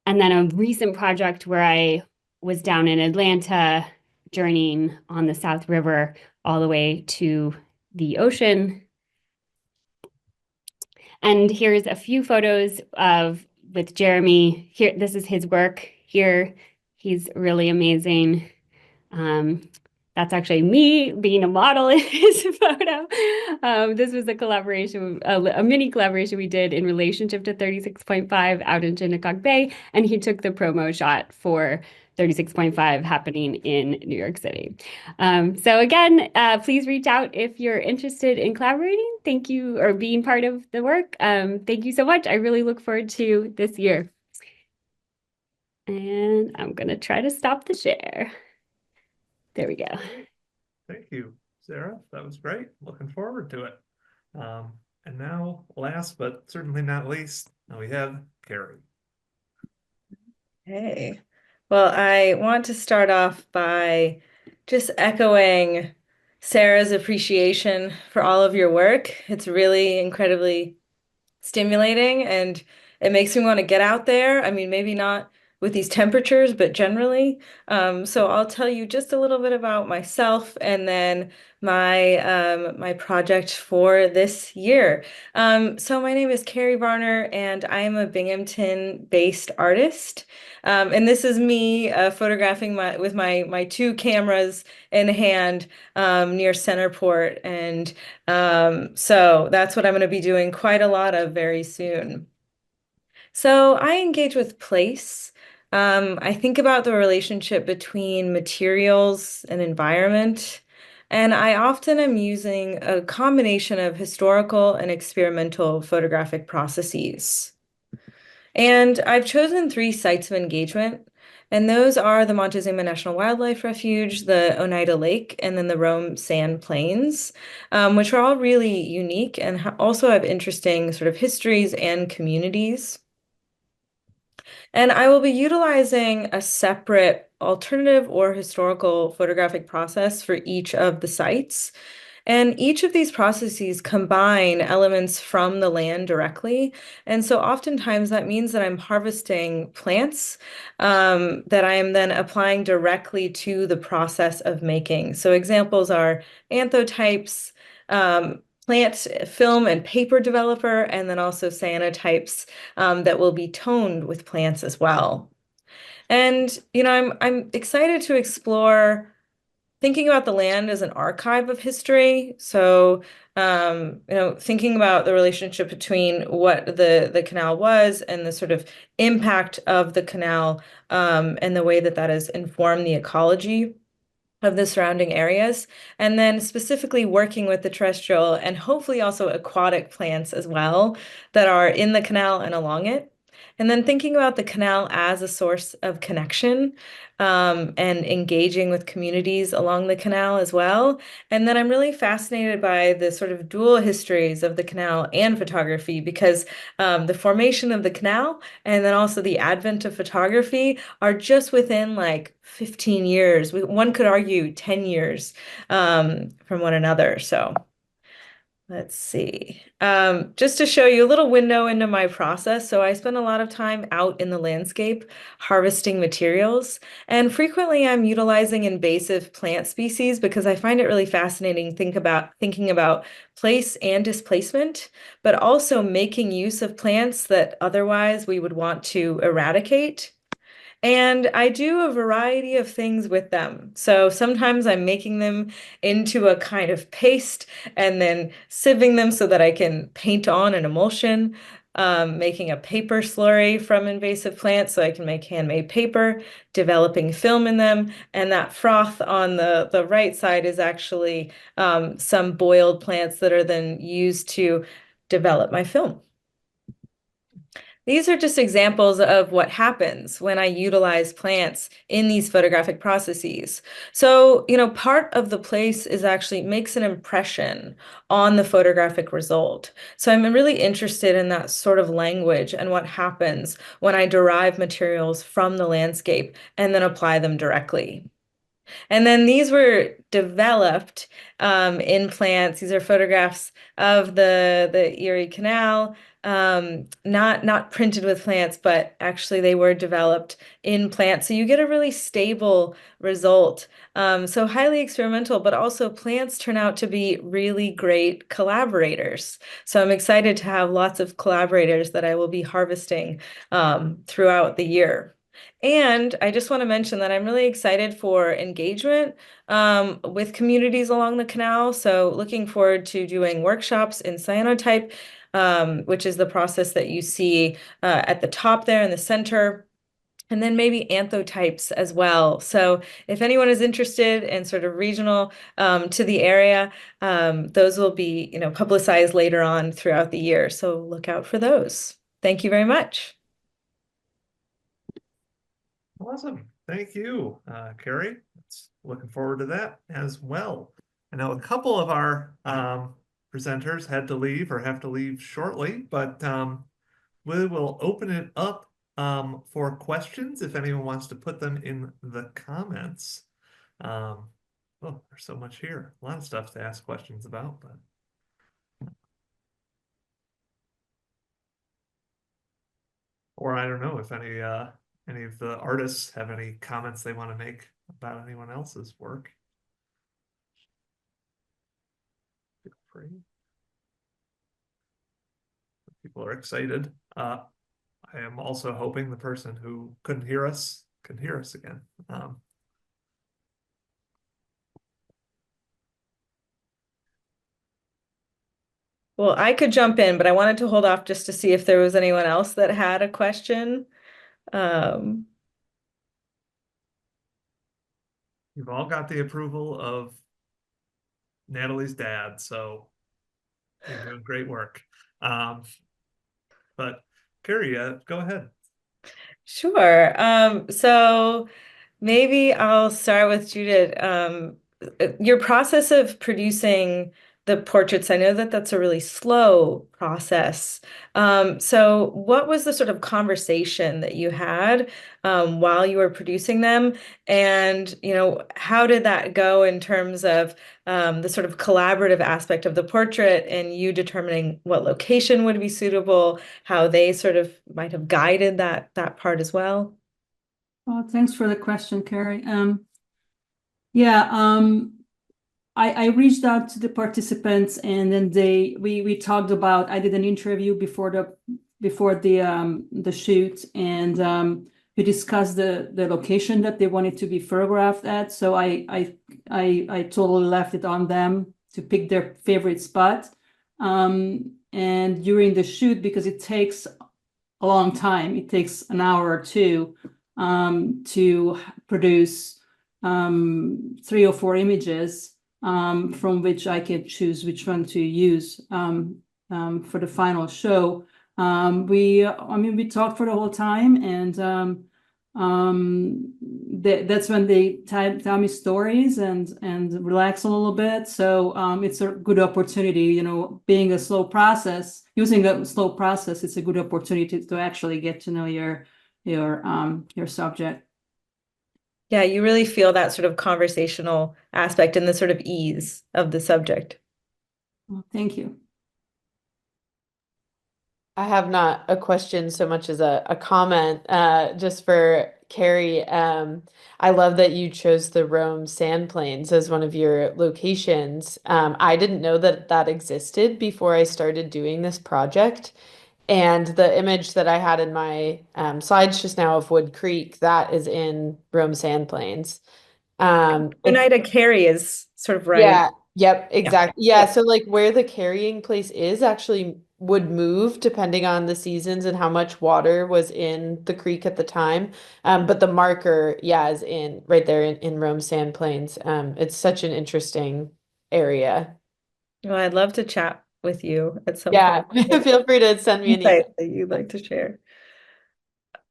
And then a recent project where I was down in Atlanta, journeying on the South River all the way to the ocean. And here's a few photos with Jeremy. Here, this is his work here. He's really amazing. That's actually me being a model in his photo. This was a collaboration, a mini collaboration we did in relationship to 36.5 out in Shinnecock Bay, and he took the promo shot for 36.5 happening in New York City. So again, please reach out if you're interested in collaborating. Thank you, or being part of the work. Thank you so much. I really look forward to this year. And I'm gonna try to stop the share. There we go. Thank you, Sarah. That was great. Looking forward to it. And now, last but certainly not least, we have Kari. Hey, well, I want to start off by just echoing Sarah's appreciation for all of your work. It's really incredibly stimulating, and it makes me want to get out there. I mean, maybe not with these temperatures, but generally. So I'll tell you just a little bit about myself and then my project for this year. So my name is Clara Varner, and I am a Binghamton-based artist. And this is me photographing with my two cameras in hand near Centerport. And so that's what I'm going to be doing quite a lot of very soon. So I engage with place. I think about the relationship between materials and environment, and I often am using a combination of historical and experimental photographic processes. And I've chosen 3 sites of engagement, and those are the Montezuma National Wildlife Refuge, the Oneida Lake, and then the Rome Sand Plains, which are all really unique and also have interesting sort of histories and communities. And I will be utilizing a separate alternative or historical photographic process for each of the sites. And each of these processes combine elements from the land directly. And so oftentimes that means that I'm harvesting plants that I am then applying directly to the process of making. So examples are anthotypes, plant film and paper developer, and then also cyanotypes that will be toned with plants as well. And I'm excited to explore thinking about the land as an archive of history. So thinking about the relationship between what the canal was and the sort of impact of the canal and the way that has informed the ecology of the surrounding areas, and then specifically working with the terrestrial and hopefully also aquatic plants as well that are in the canal and along it. And then thinking about the canal as a source of connection and engaging with communities along the canal as well. And then I'm really fascinated by the sort of dual histories of the canal and photography, because the formation of the canal and then also the advent of photography are just within like 15 years. One could argue 10 years from one another. So Let's see. Just to show you a little window into my process. So I spend a lot of time out in the landscape harvesting materials, and frequently I'm utilizing invasive plant species because I find it really fascinating thinking about place and displacement, but also making use of plants that otherwise we would want to eradicate. And I do a variety of things with them. So sometimes I'm making them into a kind of paste and then sieving them so that I can paint on an emulsion, making a paper slurry from invasive plants so I can make handmade paper, developing film in them. And that froth on the right side is actually some boiled plants that are then used to develop my film. These are just examples of what happens when I utilize plants in these photographic processes. So, part of the place is actually makes an impression on the photographic result. So I'm really interested in that sort of language and what happens when I derive materials from the landscape and then apply them directly. And then these were developed in plants. These are photographs of the Erie Canal, not printed with plants, but actually they were developed in plants. So you get a really stable result. So highly experimental, but also plants turn out to be really great collaborators. So I'm excited to have lots of collaborators that I will be harvesting throughout the year. And I just want to mention that I'm really excited for engagement with communities along the canal. So looking forward to doing workshops in cyanotype, which is the process that you see at the top there in the center. And then maybe anthotypes as well. So if anyone is interested in sort of regional to the area, those will be, publicized later on throughout the year. So look out for those. Thank you very much. Awesome. Thank you, Kari. Looking forward to that as well. I know a couple of our presenters had to leave or have to leave shortly, but we will open it up for questions if anyone wants to put them in the comments. Oh, there's so much here. A lot of stuff to ask questions about, but or I don't know if any of the artists have any comments they want to make about anyone else's work. Feel free. People are excited. I am also hoping the person who couldn't hear us can hear us again. Well, I could jump in, but I wanted to hold off just to see if there was anyone else that had a question. You've all got the approval of Natalie's dad, so you're doing great work. But Kari, go ahead. Sure. So maybe I'll start with Judit. Your process of producing the portraits, I know that that's a really slow process. So what was the sort of conversation that you had while you were producing them? And, how did that go in terms of the sort of collaborative aspect of the portrait and you determining what location would be suitable, how they sort of might have guided that part as well? Well, thanks for the question, Kari. I reached out to the participants, and then we talked about. I did an interview before the shoot, and we discussed the location that they wanted to be photographed at. So I totally left it on them to pick their favorite spot. And during the shoot, because it takes a long time, it takes an hour or two to produce 3 or 4 images. From which I can choose which one to use for the final show. We talked for the whole time, and that's when they tell me stories and relax a little bit. So it's a good opportunity, being a slow process, using a slow process. It's a good opportunity to actually get to know your subject. Yeah, you really feel that sort of conversational aspect and the sort of ease of the subject. Well, thank you. I have not a question so much as a comment, just for Kari. I love that you chose the Rome sand plains as one of your locations. I didn't know that that existed before I started doing this project. And the image that I had in my slides just now of Wood Creek, that is in Rome sand plains. It's Oneida Carry is sort of right. yeah, yep, exactly. Yeah, Yeah. so like where the carrying place is actually would move depending on the seasons and how much water was in the creek at the time. But the marker, yeah, is in right there in Rome Sand Plains. It's such an interesting area. Well, I'd love to chat with you at some Yeah, point. feel free to send me an email. Insight that you'd like to share.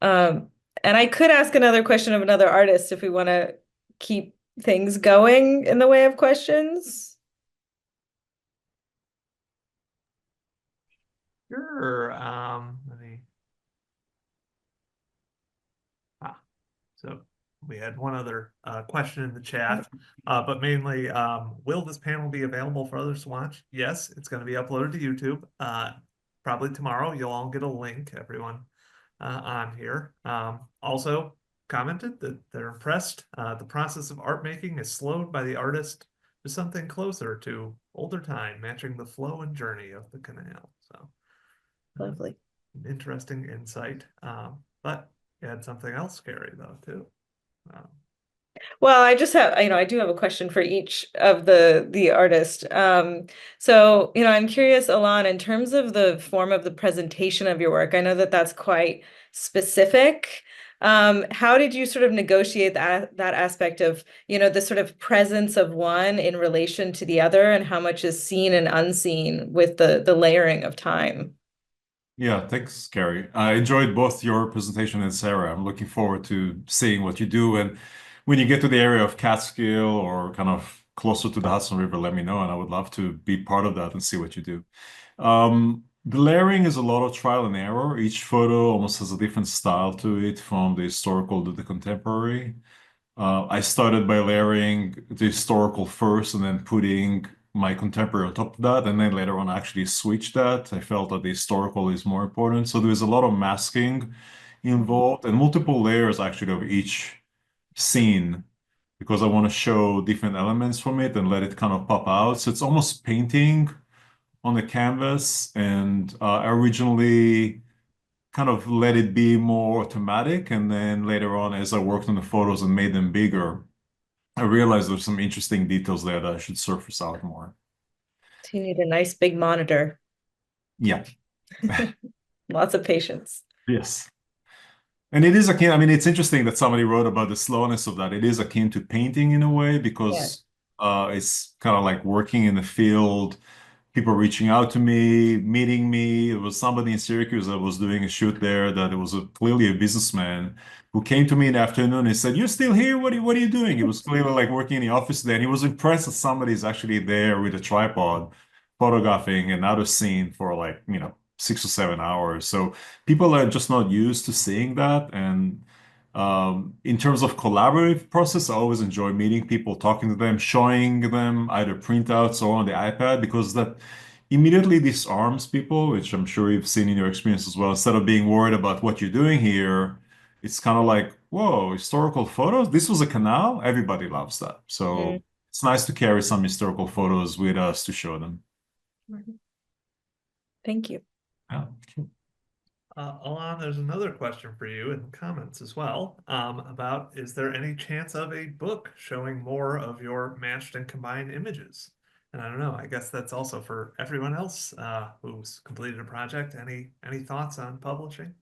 And I could ask another question of another artist if we want to keep things going in the way of questions. Sure. Let me. So we had one other question in the chat, but mainly, will this panel be available for others to watch? Yes, it's going to be uploaded to YouTube. Probably tomorrow. You'll all get a link, everyone, on here. Also commented that they're impressed. The process of art making is slowed by the artist to something closer to older time, matching the flow and journey of the canal. So Lovely. interesting insight. But you had something else scary though, too. Well, I just have, I do have a question for each of the artist. So, I'm curious, Alon, in terms of the form of the presentation of your work, I know that that's quite specific. How did you sort of negotiate that aspect of, the sort of presence of one in relation to the other, and how much is seen and unseen with the layering of time? Yeah, thanks, Kari. I enjoyed both your presentation and Sarah. I'm looking forward to seeing what you do. And when you get to the area of Catskill or kind of closer to the Hudson River, let me know, and I would love to be part of that and see what you do. The layering is a lot of trial and error. Each photo almost has a different style to it, from the historical to the contemporary. I started by layering the historical first and then putting my contemporary on top of that, and then later on I actually switched that. I felt that the historical is more important. So there's a lot of masking involved and multiple layers actually of each scene, because I want to show different elements from it and let it kind of pop out. So it's almost painting on the canvas. And I originally kind of let it be more automatic. And then later on, as I worked on the photos and made them bigger, I realized there's some interesting details there that I should surface out more. So you need a nice big monitor. Yeah. Lots of patience. Yes. And it is akin, I mean, it's interesting that somebody wrote about the slowness of that. It is akin to painting in a way, because it's kind of like working in the field, people reaching out to me, meeting me. It was somebody in Syracuse that was doing a shoot there, that it was clearly a businessman who came to me in the afternoon and said, "You're still here? What are you doing?" He was clearly like working in the office there, and he was impressed that somebody's actually there with a tripod photographing another scene for like, 6 or 7 hours. So people are just not used to seeing that. And in terms of collaborative process, I always enjoy meeting people, talking to them, showing them either printouts or on the iPad, because that immediately disarms people, which I'm sure you've seen in your experience as well. Instead of being worried about what you're doing here, it's kind of like, whoa, historical photos? This was a canal? Everybody loves that. So it's nice to carry some historical photos with us to show them. Thank you. Yeah. Alon, there's another question for you in the comments as well, about, is there any chance of a book showing more of your matched and combined images? And I don't know, I guess that's also for everyone else who's completed a project. Any thoughts on publishing?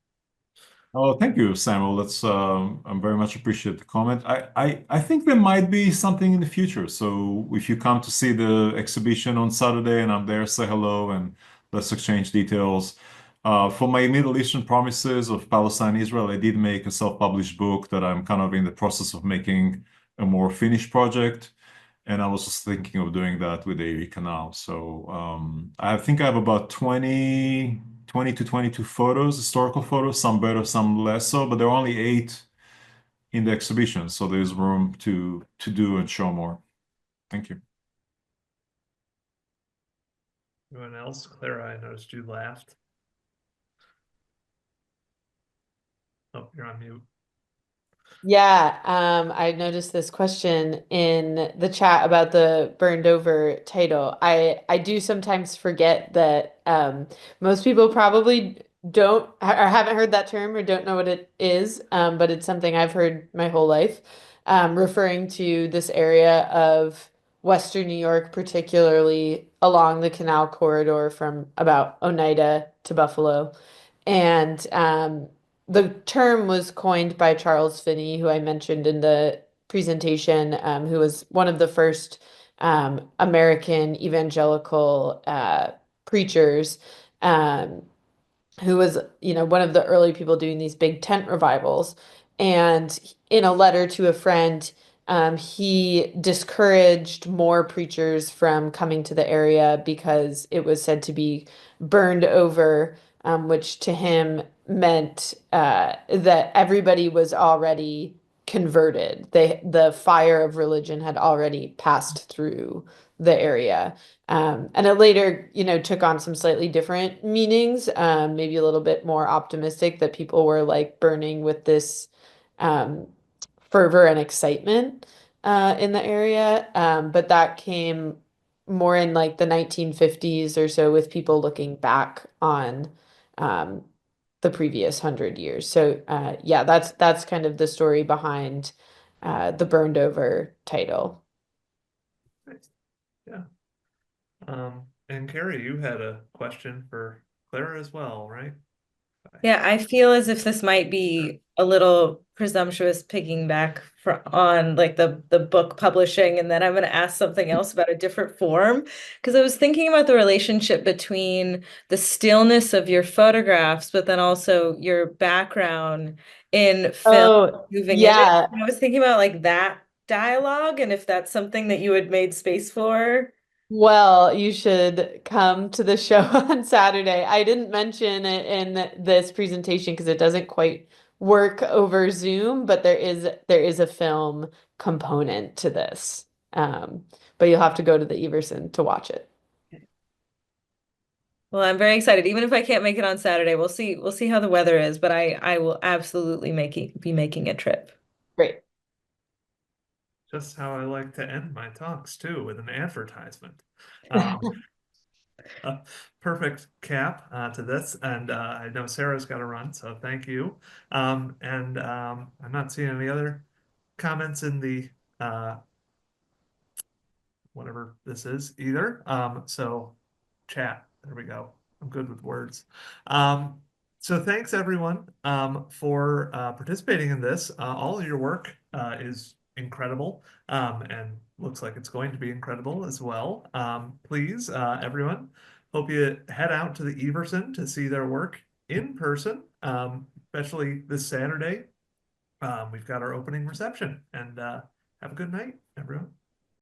Oh, thank you, Samuel. That's I'm very much appreciate the comment. I think there might be something in the future. So if you come to see the exhibition on Saturday and I'm there, say hello and let's exchange details. For my Middle Eastern Promises of Palestine, Israel, I did make a self-published book that I'm kind of in the process of making a more finished project. And I was just thinking of doing that with the Erie Canal. So I think I have about 20 to 22 photos, historical photos, some better, some less so, but there are only 8 in the exhibition. So there's room to do and show more. Thank you. Anyone else? Clara, I noticed you laughed. Oh, you're on mute. Yeah, I noticed this question in the chat about the burned over title. I do sometimes forget that most people probably don't or haven't heard that term or don't know what it is, but it's something I've heard my whole life, referring to this area of Western New York, particularly along the canal corridor from about Oneida to Buffalo. And the term was coined by Charles Finney, who I mentioned in the presentation, who was one of the first American evangelical preachers, um, who was, one of the early people doing these big tent revivals. And in a letter to a friend, he discouraged more preachers from coming to the area because it was said to be burned over, which to him meant that everybody was already converted. The fire of religion had already passed through the area. And it later, took on some slightly different meanings, maybe a little bit more optimistic that people were like burning with this um, fervor and excitement in the area. But that came more in like the 1950s or so with people looking back on um, the previous 100 years. So yeah, that's kind of the story behind the burned over title. Nice. Yeah. And Kari, you had a question for Clara as well, right? Yeah, I feel as if this might be a little presumptuous piggyback on like the book publishing, and then I'm going to ask something else about a different form because I was thinking about the relationship between the stillness of your photographs, but then also your background in film Oh, moving image. yeah. And I was thinking about like that dialogue and if that's something that you had made space for. Well, you should come to the show on Saturday. I didn't mention it in this presentation because it doesn't quite work over Zoom, but there is a film component to this. But you'll have to go to the Everson to watch it. Well, I'm very excited. Even if I can't make it on Saturday, we'll see how the weather is, but I will absolutely be making a trip. Great. Just how I like to end my talks too, with an advertisement. A perfect cap to this, and I know Sarah's got to run, so thank you. And I'm not seeing any other comments in the whatever this is either. So chat, there we go. I'm good with words. So thanks everyone for participating in this. All of your work is incredible and looks like it's going to be incredible as well. Please, everyone, hope you head out to the Everson to see their work in person, especially this Saturday. We've got our opening reception, and have a good night, everyone.